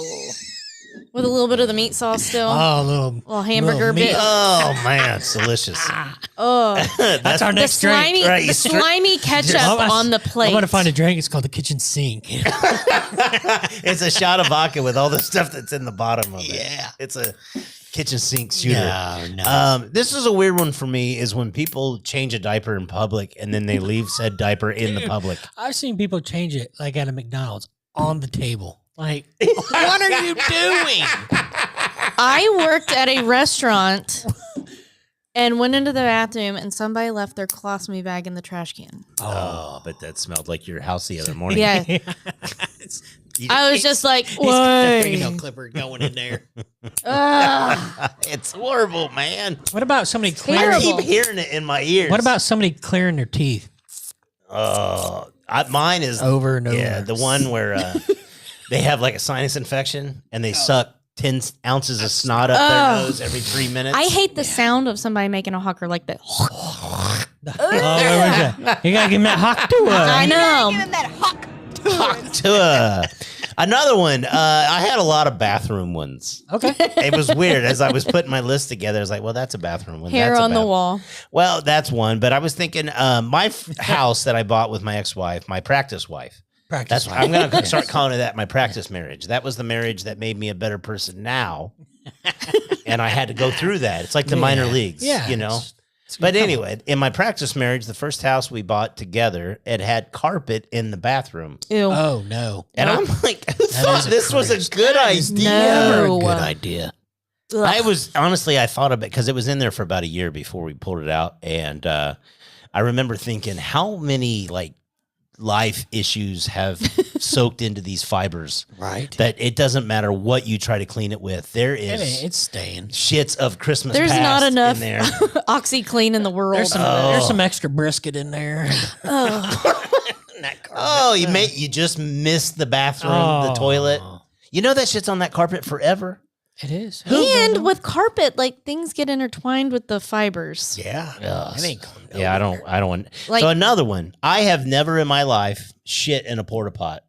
With a little bit of the meat sauce still. Oh, little hamburger meat. bit. Oh man, it's delicious. Oh, That's our the next drink. slimy, Right, the you slimy ketchup I'm- on the plate. I'm going to find a drink. It's called the kitchen sink. It's a shot of vodka with all the stuff that's in the bottom of it. Yeah. It's a kitchen sink shooter. No. This is a weird one for me is when people change a diaper in public and then they leave said diaper in the public. I've seen people change it like at a McDonald's on the table. Like, what are you doing? I worked at a restaurant and went into the bathroom and somebody left their colostomy bag in the trash can. Oh, but that smelled like your house the other morning. Yeah. You- I was just like, He's got that what? fingernail clipper going in there. it's horrible, man. What about somebody I clearing? terrible. keep hearing it in my ears. What about somebody clearing their teeth mine is over and over? Yeah, the one where they have like a sinus infection and they suck 10 ounces of snot up their nose every 3 minutes. I hate the sound of somebody making a hawker like that. Oh, where was that? You gotta give him that hawk to I know. Give him that hawk. Another one. I had a lot of bathroom ones. Okay. It was weird as I was putting my list together. I was like, well, that's a bathroom one. Hair That's a on the bath- wall. Well, that's one. But I was thinking my house that I bought with my ex-wife, my practice wife. Practice. That's I'm going to start calling it that, my practice marriage. That was the marriage that made me a better person now. And I had to go through that. It's like the minor leagues, Yeah, you know. it's- But anyway, in my practice marriage, the first house we bought together, it had carpet in the bathroom. Ew. Oh no. And I'm like, who thought is a this was a cringe. good idea? No. Good idea. I was honestly, I thought of it because it was in there for about a year before we pulled it out, and I remember thinking, how many like life issues have soaked into these fibers Right. that it doesn't matter what you try to clean it with. There is It's staying. shits of Christmas. There's past not enough in there. OxyClean in the world. There's some extra brisket in there. Oh, you just missed the bathroom, the toilet. You know that shit's on that carpet forever. It is. And with carpet, like things get intertwined with the fibers. Yeah. Ugh. It ain't going Yeah, I don't want. Like- So another one. I have never in my life shit in a porta pot,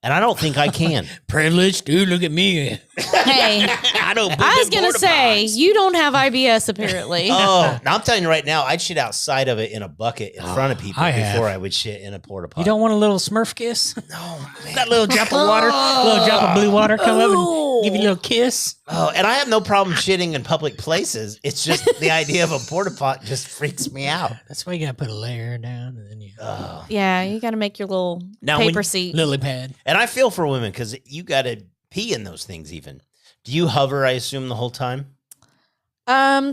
and I don't think I can. Privileged, dude. Look at me. Hey, I don't. I was gonna say you don't have IBS apparently. Oh, now I'm telling you right now, I'd shit outside of it in a bucket in front of people I have. before I would shit in a porta pot. You don't want a little Smurf kiss? No, man. That little drop of water, little drop of blue water come up and give you a little kiss. Oh, and I have no problem shitting in public places. It's just the idea of a porta pot just freaks me out. That's why you gotta put a layer down and then you Yeah, you got to make your little Now, when- paper seat. lily pad. And I feel for women because you got to pee in those things. Even do you hover? I assume the whole time.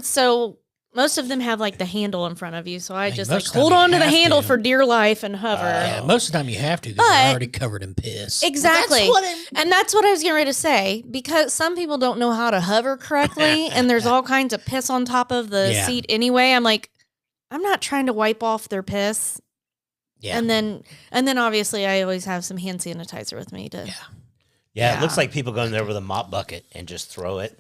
So most of them have like the handle in front of you, so I Like, just most like of the hold time on you to the have handle to. for dear life and hover. Yeah, most of the time you have to because But- you're already covered in piss. Exactly. And that's what I was getting ready to say because some people don't know how to hover correctly and there's all kinds of piss on top of the Yeah. seat anyway. I'm like, I'm not trying to wipe off their piss. Yeah. And then obviously I always have some hand sanitizer with me to Yeah, Yeah. it looks like people go in there with a mop bucket and just throw it.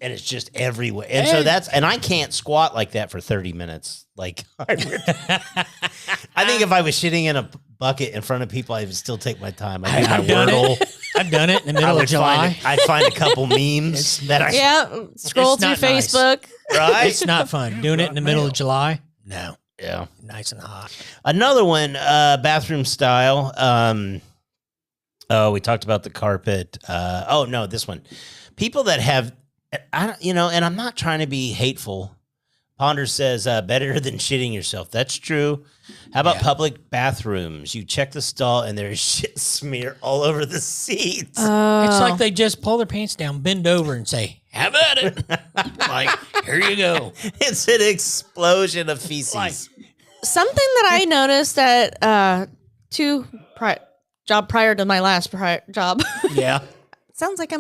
and it's just everywhere. And so and I can't squat like that for 30 minutes. Like, I think if I was shitting in a bucket in front of people, I would still take my time. I'd do my I've done Wordle. it. I've done it in the middle of July. I'd find a couple memes that I Yeah, scroll It's through not nice. Facebook. right. It's not fun. Doing it in the middle of July? No. Yeah. Nice and hot. Another one, bathroom style. Oh, we talked about the carpet. Oh no, this one. People that have, and I'm not trying to be hateful. Ponder says, better than shitting yourself. That's true. How about public bathrooms? You check the stall and there's shit smear all over the seats. It's like they just pull their pants down, bend over, and say, "Have at it." Like, here you go. It's an explosion of feces. Like, Something that I noticed at job prior to my last job. yeah. Sounds like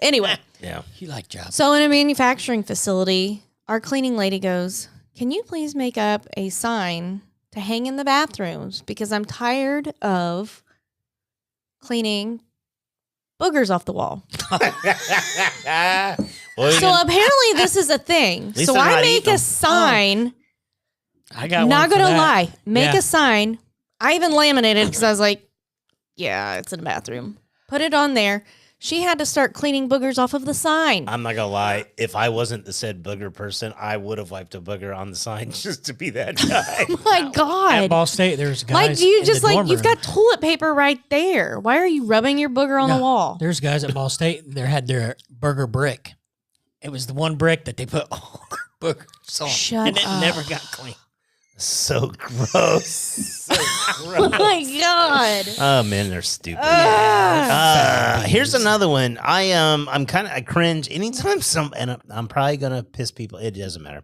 anyway. Yeah. You like jobs. So in a manufacturing facility, our cleaning lady goes, "Can you please make up a sign to hang in the bathrooms? Because I'm tired of cleaning boogers off the wall." So apparently this is a thing. least So they're I not make eating a them. sign. I got Not one for gonna that. lie. Make Yeah. a sign. I even laminated because I was like, yeah, it's in the bathroom. Put it on there. She had to start cleaning boogers off of the sign. I'm not gonna lie. If I wasn't the said booger person, I would have wiped a booger on the sign just to be that guy. Oh my At God. Ball State, there's guys. Like, do you in just the dorm you've room. got toilet paper right there. Why are you rubbing your booger on the No, wall? There's guys at Ball State. They had their burger brick. It was the one brick that they put all their boogers on, Shut and it up. never got clean. So gross. So Oh gross. my God. Oh man, they're stupid. Ah. Here's another one. I cringe anytime and I'm probably gonna piss people. It doesn't matter.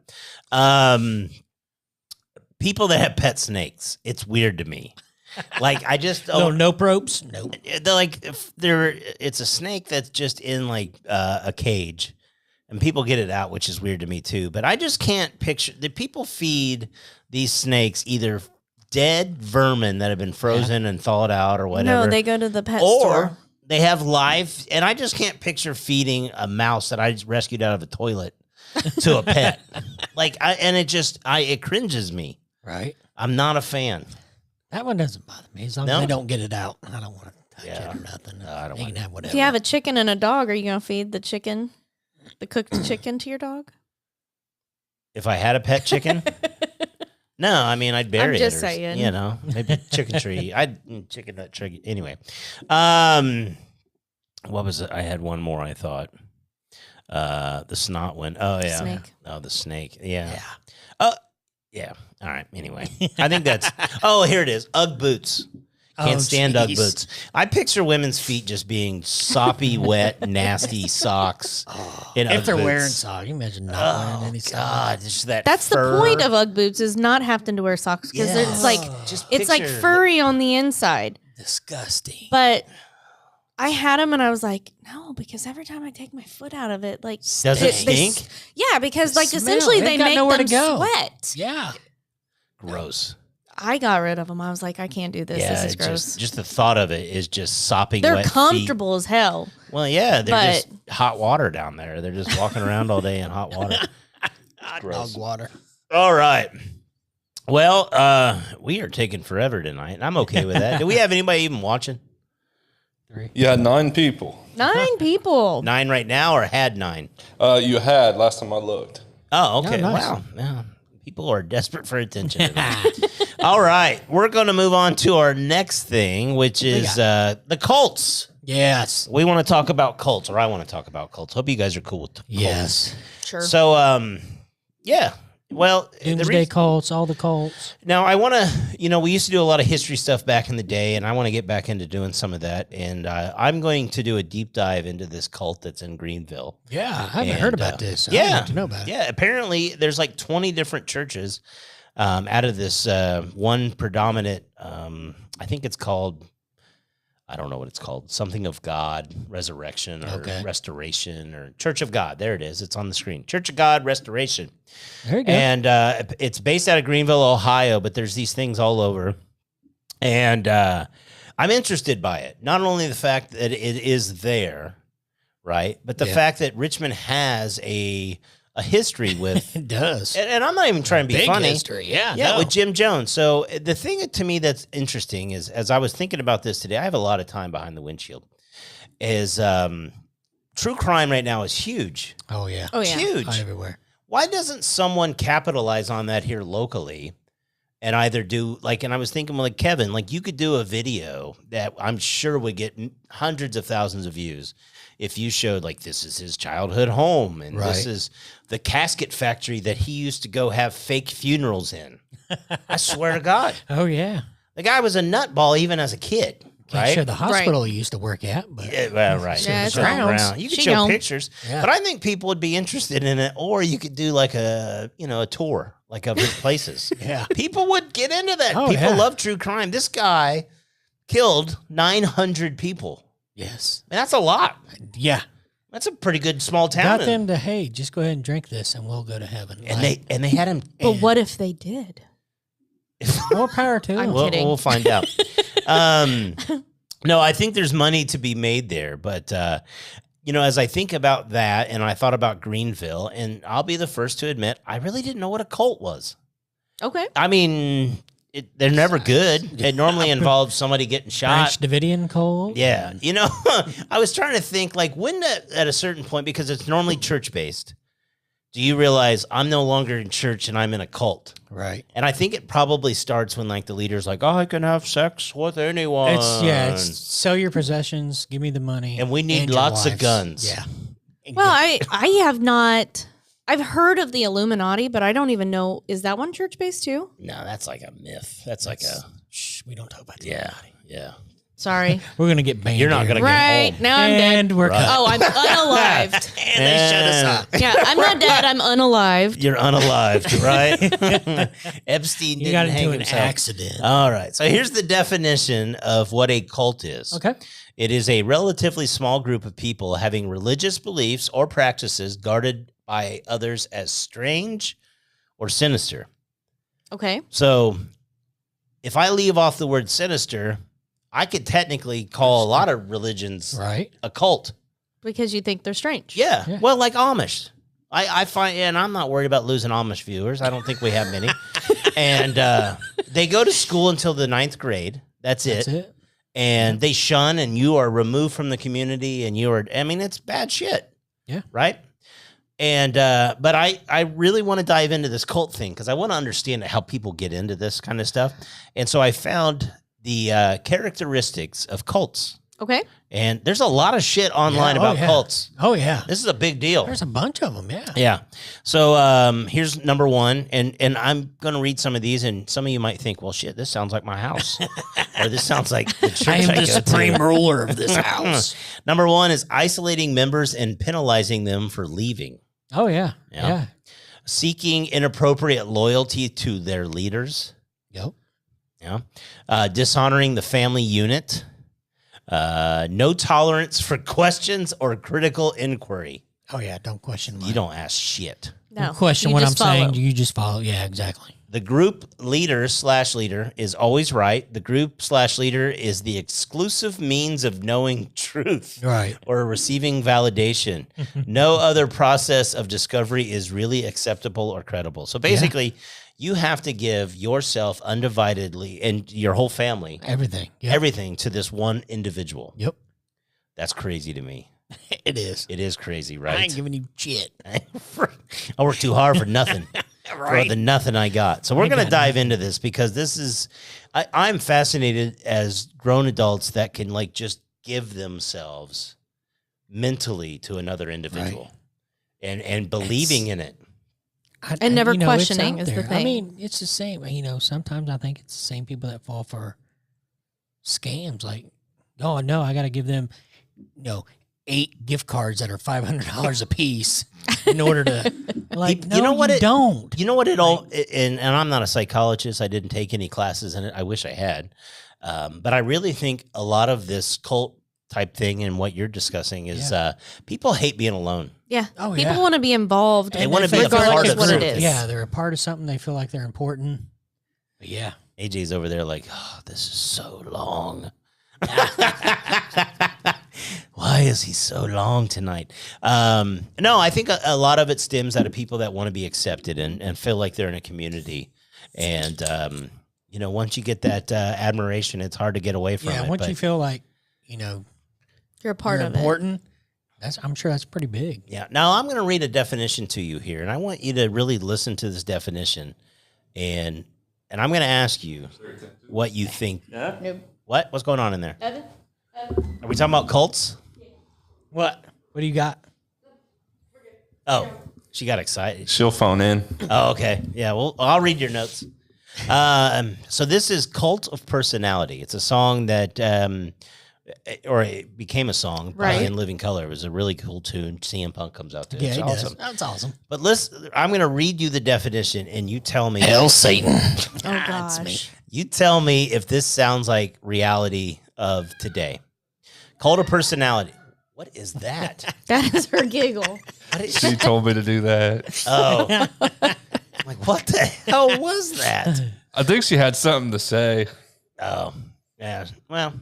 People that have pet snakes. It's weird to me. Like I just No, no ropes. Nope. they're like if it's a snake that's just in like a cage, and people get it out, which is weird to me too. But I just can't picture the people feed these snakes either dead vermin that have been frozen and thawed out or whatever. No, they go to the pet or store. they have live, and I just can't picture feeding a mouse that I just rescued out of a toilet to a pet. It cringes me. Right. I'm not a fan. That one doesn't bother me as long No? as they don't get it out. I don't want to touch Yeah. it or nothing. No, I don't They want can have whatever. If you have a chicken and a dog, are you going to feed the cooked chicken to your dog? If I had a pet chicken, no, I mean I'd bury it. just or, saying. Maybe chicken tree. Chicken nut tree. Anyway, what was it? I had one more. I thought the snot one. Oh yeah. Snake. Oh, the snake. Yeah. Yeah. All right. Anyway, I think that's. Oh, here it is. Ugg boots. Can't Oh, stand Ugg jeez. boots. I picture women's feet just being soppy, wet, nasty socks. In If Ugg they're boots. wearing socks, you imagine not wearing any socks. God, just that. That's fur. the point of Ugg boots is not having to wear socks because Yes. it's like Just it's like picture furry on the inside. Disgusting. But I had them and I was like, no, because every time I take my foot out of it, like Does it stink? Yeah, because like smell. essentially They they got make nowhere them to go. sweat. Yeah. Gross. I got rid of them. I was like, I can't do this. Yeah, This is it's gross. just the thought of it is just sopping They're wet feet. comfortable as hell. Well, yeah, they're but- just hot water down there. They're just walking around all day in hot water. Hot Gross. dog water. All right. Well, we are taking forever tonight, and I'm okay with that. Do we have anybody even watching? You had 9 people. 9 people. 9 right now, or had 9? You had last time I looked. Oh, okay. Oh, nice. Wow. Yeah. People are desperate for attention tonight. All right. We're going to move on to our next thing, which is the cults. Yes. We want to talk about cults, or I want to talk about cults. Hope you guys are cool with cults. Yes. Sure. So, yeah. Well, the Doomsday cults, all the cults. now I want to, we used to do a lot of history stuff back in the day, and I want to get back into doing some of that. And I'm going to do a deep dive into this cult that's in Greenville. Yeah, I haven't heard about this. Yeah, I'd like to know about it. Yeah, apparently there's like 20 different churches out of this one predominant. I think it's called. I don't know what it's called. Something of God, Resurrection, or Restoration, or Church of God. There it is. It's on the screen. Church of God, Restoration. There you go. And it's based out of Greenville, Ohio, but there's these things all over. And I'm interested by it. Not only the fact that it is there, right? But the fact that Richmond has a history with It does. and I'm not even trying to be Big funny. history, yeah. Yeah, no. with Jim Jones. So the thing to me that's interesting is, as I was thinking about this today, I have a lot of time behind the windshield. Is true crime right now is huge. Oh, yeah. Oh, yeah. It's huge. Everywhere. Why doesn't someone capitalize on that here locally and either do like, and I was thinking like Kevin, like you could do a video that I'm sure would get hundreds of thousands of views if you showed like this is his childhood home and this is the casket factory that he used to go have fake funerals in. I swear to God. Oh, yeah. The guy was a nutball even as a kid. Can't Right? show the hospital he used to work at, but Yeah, well, right. Yeah, You it's could show grounds. around. You could She show gone. pictures, Yeah. but I think people would be interested in it, or you could do like a tour, like of his places. yeah. People would get into that. Oh, People yeah. love true crime. This guy killed 900 people. Yes. Man, that's a lot. Yeah. That's a pretty good small town. Got them to, hey, just go ahead and drink this and we'll go to heaven. and they had him. But what if they did? More power to them. I'm kidding. We'll find out. No, I think there's money to be made there, but as I think about that, and I thought about Greenville, and I'll be the first to admit, I really didn't know what a cult was. Okay. I mean, they're never good. It normally involves somebody getting shot. Branch Davidian cold. Yeah, I was trying to think like when at a certain point, because it's normally church based. Do you realize I'm no longer in church and I'm in a cult? Right. And I think it probably starts when like the leader's like, "Oh, I can have sex with anyone." It's sell your possessions, give me the money. And we need your lots of wives. guns. Yeah. Well, I have not. I've heard of the Illuminati, but I don't even know. Is that one church based too? No, that's like a myth. That's like a Shh, we don't talk about that. yeah. Sorry. We're gonna get banned. You're not here. gonna Right. get home. Now I'm dead. And we're Right. Oh, I'm unalived. And they shut us up. Yeah, I'm not dead. I'm unalived. You're unalived, right? Epstein You didn't got hang into an himself. accident. All right. So here's the definition of what a cult is. Okay. It is a relatively small group of people having religious beliefs or practices guarded by others as strange or sinister. Okay. So if I leave off the word sinister, I could technically call a lot of religions Right. a cult. Because you think they're strange. Yeah. Yeah. Well, like Amish. I find, and I'm not worried about losing Amish viewers. I don't think we have many. And they go to school until the 9th grade. That's it. And they shun, and you are removed from the community, and it's bad shit. Yeah. Right? And, but I really want to dive into this cult thing because I want to understand how people get into this kind of stuff. And so I found the characteristics of cults. Okay. And there's a lot of shit online Yeah. about yeah. cults. Oh yeah. This is a big deal. There's a bunch of them. Yeah. Yeah. So here's number one, and I'm going to read some of these, and some of you might think, well, shit, this sounds like my house. Or this sounds like the church I am the go to. supreme ruler of this house. Number one is isolating members and penalizing them for leaving. Oh yeah. Yeah. Yeah. Seeking inappropriate loyalty to their leaders. Yep. Yeah. Dishonoring the family unit. No tolerance for questions or critical inquiry. Oh yeah. Don't question. You don't ask shit. No. Don't question you what I'm just follow. saying. You just follow. Yeah. Exactly. The group leader/leader is always right. The group/leader is the exclusive means of knowing truth Right. or receiving validation. No other process of discovery is really acceptable or credible. So basically, you have to give yourself undividedly and your whole family, Everything. Yep. everything to this one individual. Yep. That's crazy to me. It is. It is crazy, I right? ain't giving you shit. I worked too hard for nothing. For the nothing I got. So we're going to dive into this because this is, I'm fascinated as grown adults that can like just give themselves mentally to another individual and believing in it. And never it's questioning out is the there. thing. I mean, it's the same. Sometimes I think it's the same people that fall for scams. Like, oh no, I got to give them, 8 gift cards that are $500 a piece in order to, like, You know what you it- don't. You know what it all, and I'm not a psychologist. I didn't take any classes in it. I wish I had. But I really think a lot of this cult type thing and what you're discussing is people hate being alone. Yeah. Oh, People yeah. want to be involved. They wanna be a regardless part of of what it something. is. Yeah, they're a part of something. They feel like they're important. But yeah. AJ's over there like, oh, this is so long. why is he so long tonight? No, I think a lot of it stems out of people that want to be accepted and feel like they're in a community. And, once you get that admiration, it's hard to get away from it. Yeah, once you feel like, You're a part you're of it. important, I'm sure that's pretty big. Yeah. Now, I'm going to read a definition to you here, and I want you to really listen to this definition. And I'm going to ask you what you think. Nope. What? What's going on in there? Evan? Are we talking about cults? What do you got? Oh, she got excited. She'll phone in. Oh, okay. Yeah, well, I'll read your notes. So this is Cult of Personality. It's a song that, or it became a song by Right. In Living Color. It was a really cool tune. CM Punk comes out to it. Yeah, It's he awesome. does. That's awesome. But I'm going to read you the definition, and you tell me. Hell, Satan. Oh, gosh. You tell me if this sounds like reality of today. Cult of Personality. What is that? That is her giggle. What is, She told me to do that. oh, I'm like, what the hell was that? I think she had something to say. Oh, yeah. Well,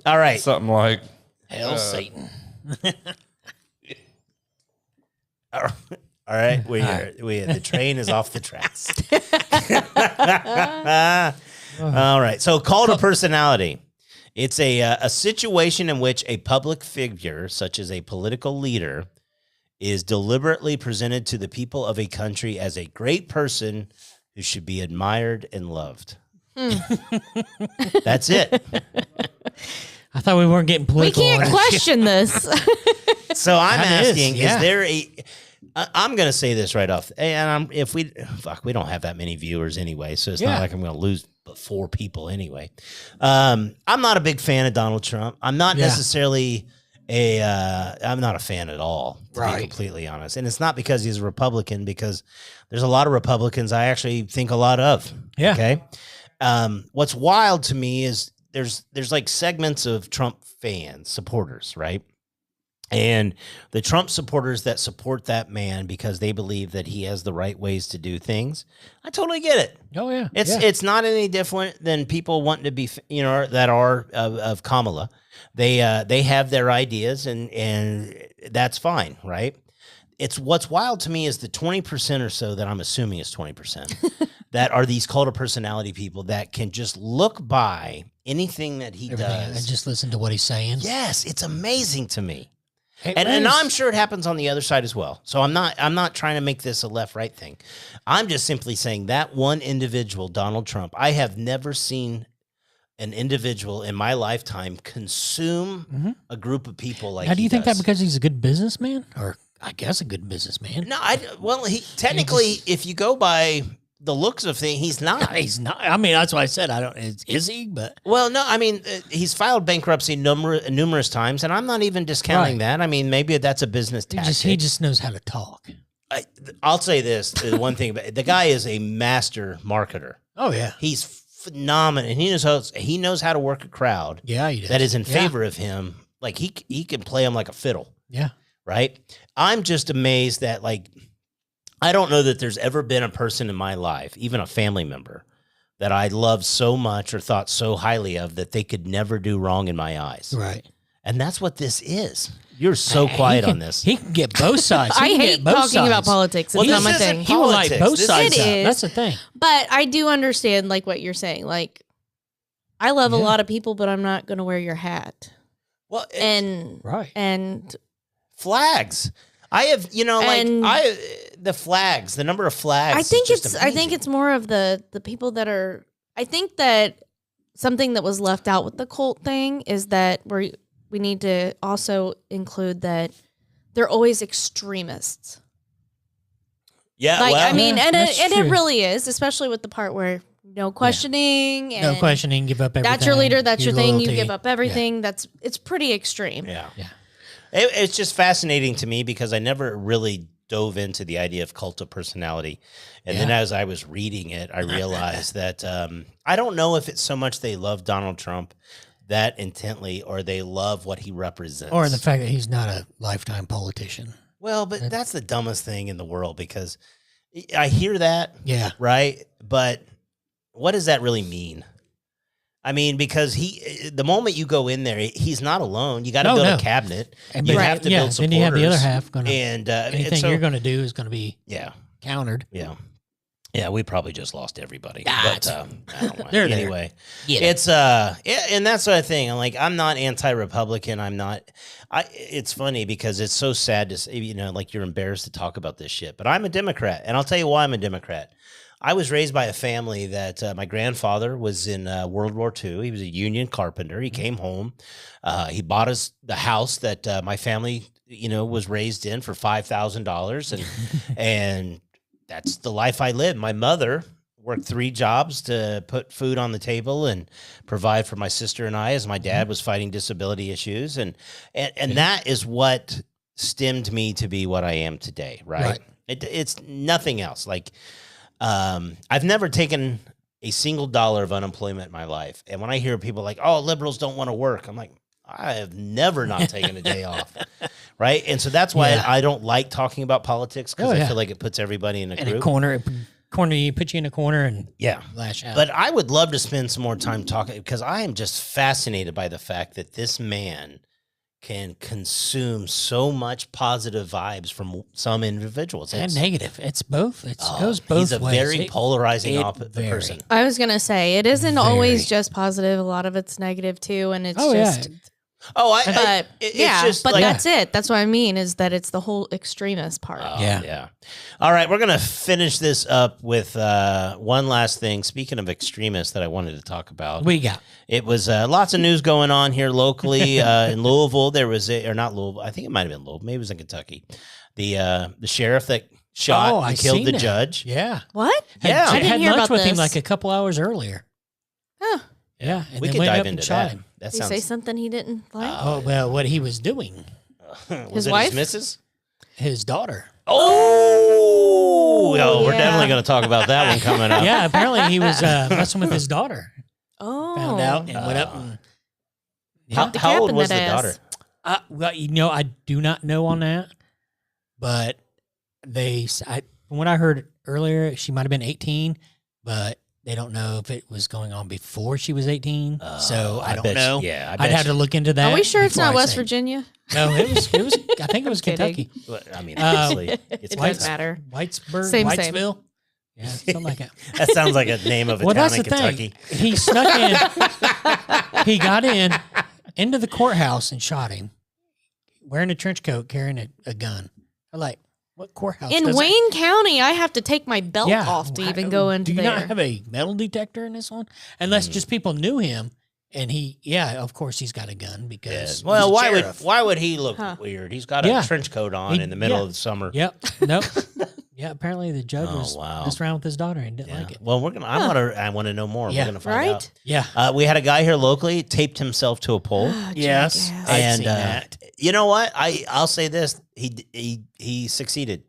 all right. Something like, Hell, Satan. All right. The train is off the tracks. All right. So, cult of personality. It's a situation in which a public figure, such as a political leader, is deliberately presented to the people of a country as a great person who should be admired and loved. That's it. I thought we weren't getting We political. can't on it. question this. So I'm That is, asking: yeah. is there a? I'm going to say this right off, and we don't have that many viewers anyway, so it's Yeah. not like I'm going to lose but 4 people anyway. I'm not a big fan of Donald Trump. I'm not necessarily I'm not a fan at all, to be completely honest. And it's not because he's a Republican, because there's a lot of Republicans I actually think a lot of. Yeah. Okay. What's wild to me is there's like segments of Trump fans, supporters, right? And the Trump supporters that support that man because they believe that he has the right ways to do things, I totally get it. Oh, yeah. It's not any different than people wanting to be, that are of Kamala. They have their ideas and that's fine, right? It's what's wild to me is the 20% or so that I'm assuming is 20% that are these cult of personality people that can just look by anything that he Everything, does. and just listen to what he's saying. Yes, it's amazing to me. Hey, And I'm sure it happens on the other side as well. So I'm not trying to make this a left-right thing. I'm just simply saying that one individual, Donald Trump, I have never seen an individual in my lifetime consume a group of people like Now, do you think does. that because he's a good businessman? Or I guess a good businessman? No, he technically, if you go by the looks of things, he's not. He's not. I mean, that's why I said I don't. Is he? But Well, no, I mean, he's filed bankruptcy numerous times, and I'm not even discounting Right. that. I mean, maybe that's a business tactic. he just knows how to talk. I'll say this: the one thing about the guy is a master marketer. Oh yeah, He's phenomenal, and he knows how to work a crowd yeah, he does. that is in Yeah. favor of him. Like he can play him like a fiddle, Yeah, right? I'm just amazed that I don't know that there's ever been a person in my life, even a family member, that I loved so much or thought so highly of that they could never do wrong in my eyes. right. And that's what this is. You're so quiet on this. He can get both sides. He I can hate get both talking sides. about politics. It's Well, not this my isn't thing. He will like Politics. both This sides is- out. It That's is. the thing. But I do understand what you're saying. I love a Yeah. lot of people, but I'm not going to wear your hat. Well, And Right. and flags. I have, And- the flags, the number of flags. I think is just I think amazing. it's more of the people that are. I think that something that was left out with the cult thing is that we need to also include that they're always extremists. Yeah, Like well, I mean, Yeah, and that's it true. really is, especially with the part where no questioning and No questioning. Give up everything. that's your leader, that's your thing. You loyalty. give up everything. It's pretty extreme. yeah. Yeah. It's just fascinating to me because I never really dove into the idea of cult of personality. And then Yeah. as I was reading it, I realized that I don't know if it's so much they love Donald Trump that intently or they love what he represents. Or the fact that he's not a lifetime politician. Well, but that's the dumbest thing in the world because I hear that, Yeah. right? But what does that really mean? I mean, because the moment you go in there, he's not alone. You got to No, build no. a cabinet. And You but- have to build supporters. Then you have the other half going to. And Anything so, you're going to do is going to be yeah, countered. yeah. Yeah, we probably just lost everybody. Ah, But I don't know. They're there. Anyway, Yeah. it's yeah, and that's the thing. I'm not anti-Republican. It's funny because it's so sad to say, like you're embarrassed to talk about this shit. But I'm a Democrat, and I'll tell you why I'm a Democrat. I was raised by a family that my grandfather was in World War II. He was a union carpenter. He came home. He bought us the house that my family, was raised in for $5,000, and that's the life I lived. My mother worked 3 jobs to put food on the table and provide for my sister and I, as my dad was fighting disability issues, and that is what stemmed me to be what I am today. Right. It's nothing else. I've never taken a single dollar of unemployment in my life. And when I hear people like, oh, liberals don't want to work, I'm like, I have never not taken a day off. Right. And so that's why I don't like talking about politics, because I feel like it puts everybody in a group. A corner, you put you in a corner and lash out. But I would love to spend some more time talking, because I am just fascinated by the fact that this man can consume so much positive vibes from some individuals. And negative. It's both. It goes both ways. He's a very polarizing person. I was going to say, it isn't always just positive. A lot of it's negative too. And it's just... It's just that's it. That's what I mean, is that it's the whole extremist part. Yeah. All right, we're gonna finish this up with one last thing. Speaking of extremists, that I wanted to talk about. We got it was lots of news going on here locally in Louisville. There was or not Louisville. I think it might have been Louisville. Maybe it was in Kentucky. The sheriff that shot and killed the judge. Yeah. What? Yeah, I didn't hear lunch about with this. him like a couple hours earlier. Huh. Yeah, and we then could went dive up and into shot that. him. That Did he say something he didn't like? Oh well, what he was doing, was His it wife? his missus? his daughter. Oh, we're yeah. definitely going to talk about that one coming up. Yeah, apparently he was messing with his daughter. Oh. Found out and went up and. How old was the daughter? Well, I do not know on that, but from what I heard earlier, she might have been 18, but they don't know if it was going on before she was 18. So I don't know. I'd have to look into that. Are we sure it's before not I West say. Virginia? No, it was. I think it was kidding. Kentucky. I mean, obviously, it's It Kentucky. doesn't matter. Whitesburg, Same. Whitesville. Yeah, something like that. That sounds like a name of a Well, town that's in the Kentucky. thing. He snuck in. He got into the courthouse and shot him, wearing a trench coat, carrying a gun. I'm like, what courthouse? In does Wayne County, I have to take my belt Yeah. off to even go into Do you there. not have a metal detector in this one? Unless just people knew him, and of course he's got a gun because. Well, he's a sheriff. why would he look weird? He's got a trench coat on in the middle of the summer. Yep. Nope. Yeah. Apparently the judge was wow. messing around with his daughter and didn't like it. Well, we're gonna. I want to know more. Yeah. We're gonna find out. Yeah. We had a guy here locally taped himself to a pole. Yes. Jackass. I've And seen that. you know what? I'll say this: he succeeded.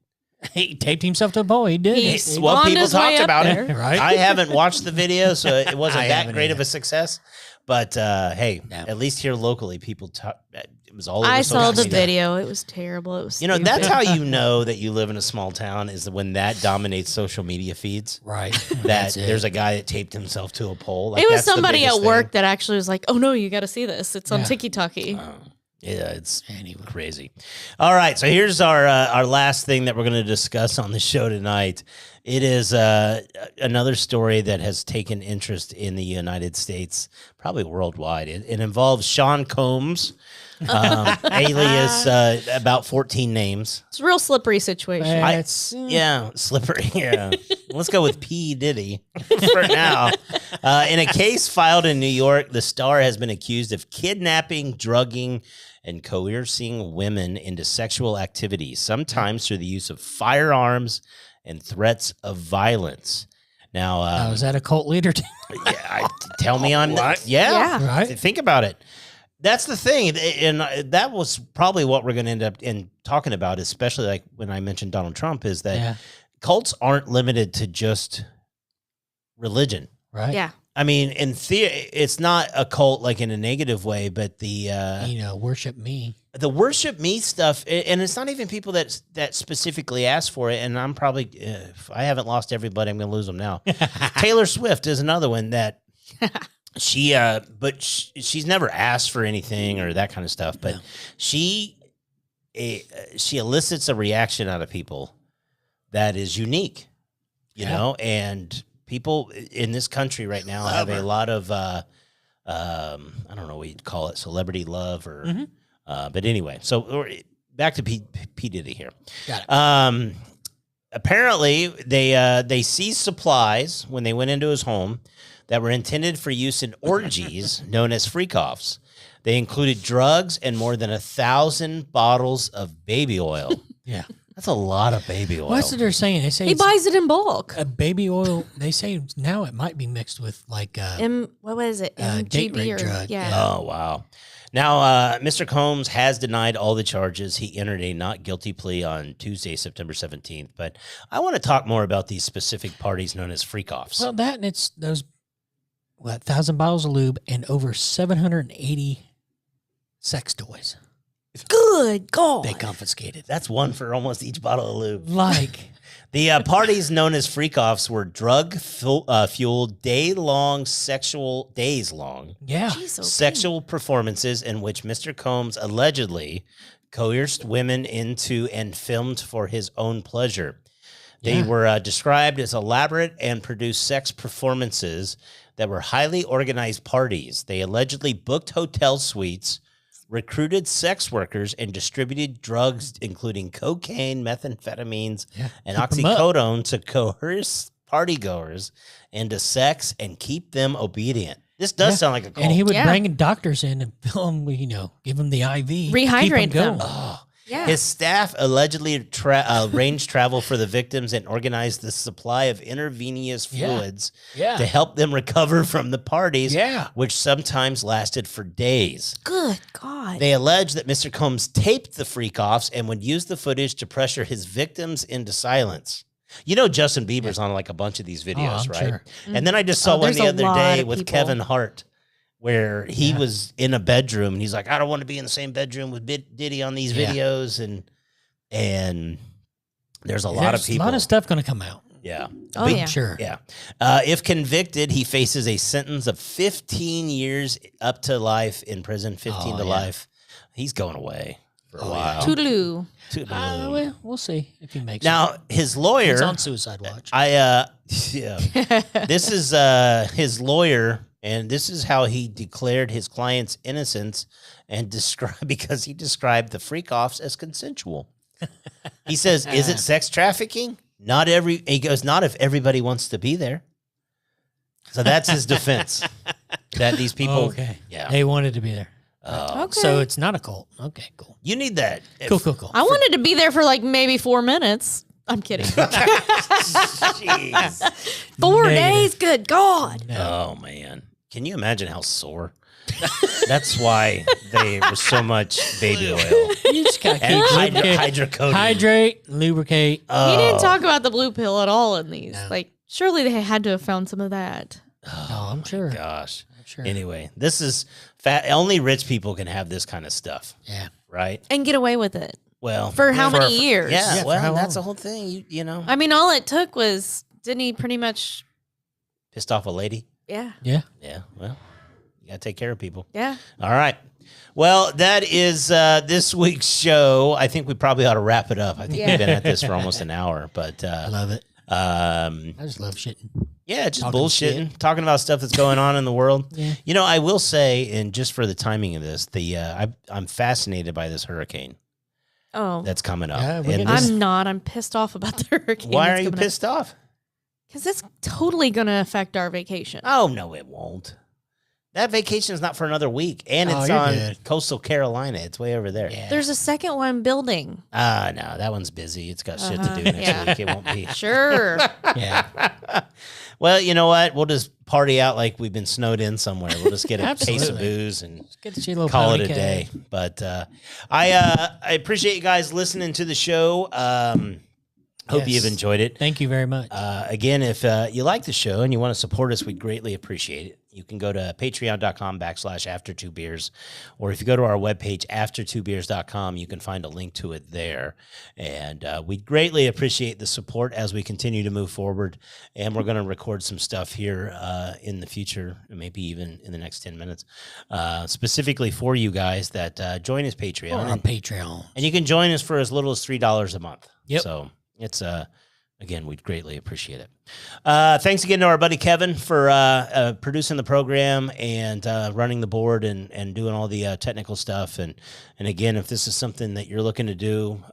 He taped himself to a pole. He did. He's Well, on people his way talked up about there. it. Right. I haven't watched the video, so it wasn't I that haven't great of either. a success. But hey, No. at least here locally, people talk. It was all over I saw social the media. video. It was terrible. It was You know, stupid. that's how you know that you live in a small town, is when that dominates social media feeds. Right. That That's it. there's a guy that taped himself to a pole. Like, It was that's the somebody at biggest work thing. that actually was like, "Oh no, you got to see this. It's on Yeah. TikTok." Yeah, it's crazy. All right, so here's our last thing that we're going to discuss on the show tonight. It is another story that has taken interest in the United States, probably worldwide. It involves Sean Combs, alias about 14 names. It's a real slippery situation. Yeah, slippery. Yeah. Let's go with P. Diddy for now. In a case filed in New York, the star has been accused of kidnapping, drugging, and coercing women into sexual activities, sometimes through the use of firearms and threats of violence. Now, was that a cult leader? tell me I'm not. Yeah. Right. Think about it. That's the thing. And that was probably what we're going to end up talking about, especially like when I mentioned Donald Trump, is that cults aren't limited to just religion. Right. Yeah. I mean, in theory, it's not a cult like in a negative way, but the worship me. The worship me stuff, and it's not even people that specifically ask for it. And I'm probably, if I haven't lost everybody, I'm going to lose them now. Taylor Swift is another one that she's never asked for anything or that kind of stuff. But she elicits a reaction out of people that is unique, you know, and people in this country right now have a lot of, I don't know what you'd call it, celebrity love or, but anyway, so back to P. Diddy here. Got it. Apparently they seized supplies when they went into his home that were intended for use in orgies known as freak-offs. They included drugs and more than 1,000 bottles of baby oil. Yeah. That's a lot of baby oil. What's what they're saying? They say He it's buys it in bulk. a baby oil. They say now it might be mixed with like What was it? date MGB rape or drug. yeah. Oh, wow. Now, Mr. Combs has denied all the charges. He entered a not guilty plea on Tuesday, September 17th. But I want to talk more about these specific parties known as freak-offs. well that and it's those 1,000 bottles of lube and over 780 sex toys Good God. they confiscated. That's one for almost each bottle of lube. Like The parties known as freak-offs were drug-fueled, days long yeah. Jeez, okay. sexual performances in which Mr. Combs allegedly coerced women into and filmed for his own pleasure. They were described as elaborate and produced sex performances that were highly organized parties. They allegedly booked hotel suites, recruited sex workers, and distributed drugs, including cocaine, methamphetamines, and Keep 'em up. oxycodone to coerce partygoers into sex and keep them obedient. This does sound like a cult. And he would Yeah. bring doctors in and film, give them the IV. Rehydrate keep 'em them. going. Yeah. His staff allegedly arranged travel for the victims and organized the supply of intravenous fluids Yeah. to help them recover from the parties, Yeah. which sometimes lasted for days. Good God. They allege that Mr. Combs taped the freak-offs and would use the footage to pressure his victims into silence. You know Justin Bieber's on like a bunch of these videos, I'm right? sure. And then I just saw one there's the a other lot day of with people. Kevin Hart where he was in a bedroom and he's like, I don't want to be in the same bedroom with Diddy on these videos. And there's a lot of There's people. a lot of stuff going to come out. Yeah. Oh, Big- yeah. Sure. Yeah. If convicted, he faces a sentence of 15 years up to life in prison, 15 Oh, to yeah. life. He's going away for a while. Toodaloo. Toodaloo. Well, we'll see if he makes it. Now, his lawyer. He's on suicide watch. Yeah. This is his lawyer, and this is how he declared his client's innocence and because he described the freak-offs as consensual. He says, "Is it sex trafficking? He goes, not if everybody wants to be there." So that's his defense. That these people, okay. yeah. They wanted to be there. Okay. So it's not a cult. Okay, cool. You need that. Cool. I wanted to be there for like maybe 4 minutes. I'm kidding. Jeez. 4 Negative. days? Good God. Oh man, can you imagine how sore? That's why they were so much baby oil You just got to and keep hydrocodone. hydrate, lubricate. He didn't talk about the blue pill at all in these. Like, surely they had to have found some of that. Oh, I'm sure. Gosh. I'm sure. Anyway, this is only rich people can have this kind of stuff, Yeah. right? And get away with it. Well, For how many years? Yeah, Yeah, for well, how that's the long? whole thing. You know, I mean, all it took was, didn't he pretty much, pissed off a lady. yeah, Yeah. Yeah, well, you gotta take care of people. yeah. All right. Well, that is this week's show. I think we probably ought to wrap it up. I think we've been at this for almost an hour, but I love it. I just love shitting. yeah, just Talking bullshitting, talking about stuff that's going on in the world. Yeah. You know, I will say, and just for the timing of this, I'm fascinated by this hurricane Oh, that's coming up. Yeah, we And can- this- I'm not. I'm pissed off about the hurricane. why are you pissed off? Because it's totally going to affect our vacation. Oh no, it won't. That vacation is not for another week, and Oh, it's you're on good. coastal Carolina. It's way over there. Yeah. There's a second one building. No, that one's busy. It's got shit to do next Yeah. week. It won't be. Sure. Yeah. Well, you know what? We'll just party out like we've been snowed in somewhere. We'll just get a case of Absolutely. booze and Get to see a little call it powder a keg. day. But I appreciate you guys listening to the show. Hope Yes. you've enjoyed it. Thank you very much. Again, if you like the show and you want to support us, we'd greatly appreciate it. You can go to patreon.com/after2beers, or if you go to our webpage, after2beers.com, you can find a link to it there. And we'd greatly appreciate the support as we continue to move forward. And we're going to record some stuff here in the future, maybe even in the next 10 minutes, specifically for you guys that join us Patreon. Or on Patreon. And you can join us for as little as $3 a month. Yep. So it's again, we'd greatly appreciate it. Thanks again to our buddy Kevin for producing the program and running the board and doing all the technical stuff. And again, if this is something that you're looking to do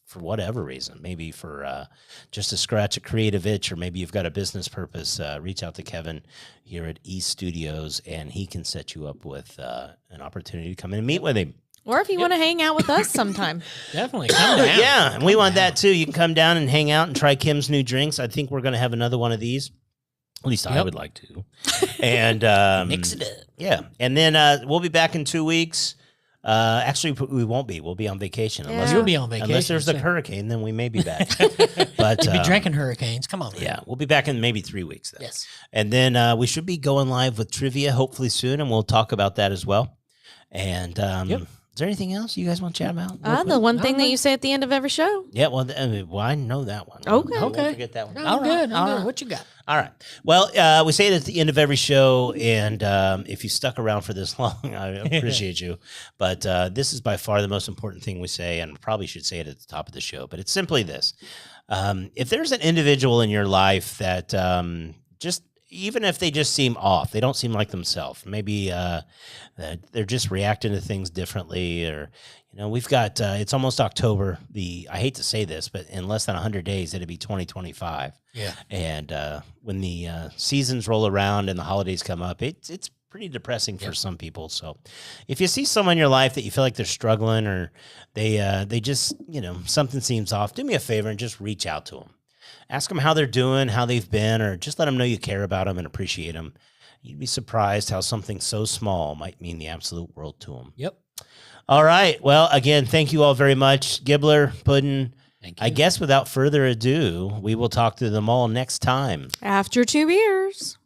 for whatever reason, maybe for just to scratch a creative itch, or maybe you've got a business purpose, reach out to Kevin here at East Studios, and he can set you up with an opportunity to come in and meet with him. Or if you want to hang out with us sometime. Definitely. Come down. Yeah, and we want that too. You can come down and hang out and try Kim's new drinks. I think we're going to have another one of these. At least I would like to. And Mix it up. Yeah, and then we'll be back in 2 weeks. Actually, we won't be. We'll be on vacation. Yeah. You'll be on vacation. Unless there's the hurricane, then we may be back. But You'll be drinking hurricanes. Come on, man. yeah, we'll be back in maybe 3 weeks then. Yes. And then we should be going live with trivia hopefully soon, and we'll talk about that as well. And is there anything else you guys want to chat about? The one thing that you say at the end of every show. Yeah, well, I know that one. Okay. I won't Okay. forget that one. No, All I'm right, good. all I'm good. right. What you got? All right. Well, we say it at the end of every show, and if you stuck around for this long, I appreciate you. But this is by far the most important thing we say, and probably should say it at the top of the show. But it's simply this: if there's an individual in your life that just even if they just seem off, they don't seem like themselves. Maybe they're just reacting to things differently, or we've got it's almost October. I hate to say this, but in less than 100 days, it'll be 2025. Yeah. And when the seasons roll around and the holidays come up, it's pretty depressing for some people. So if you see someone in your life that you feel like they're struggling, or they just something seems off, do me a favor and just reach out to them. Ask them how they're doing, how they've been, or just let them know you care about them and appreciate them. You'd be surprised how something so small might mean the absolute world to them. Yep. All right. Well, again, thank you all very much. Gibbler, Puddin'. Thank you. I guess without further ado, we will talk to them all next time. After 2 beers.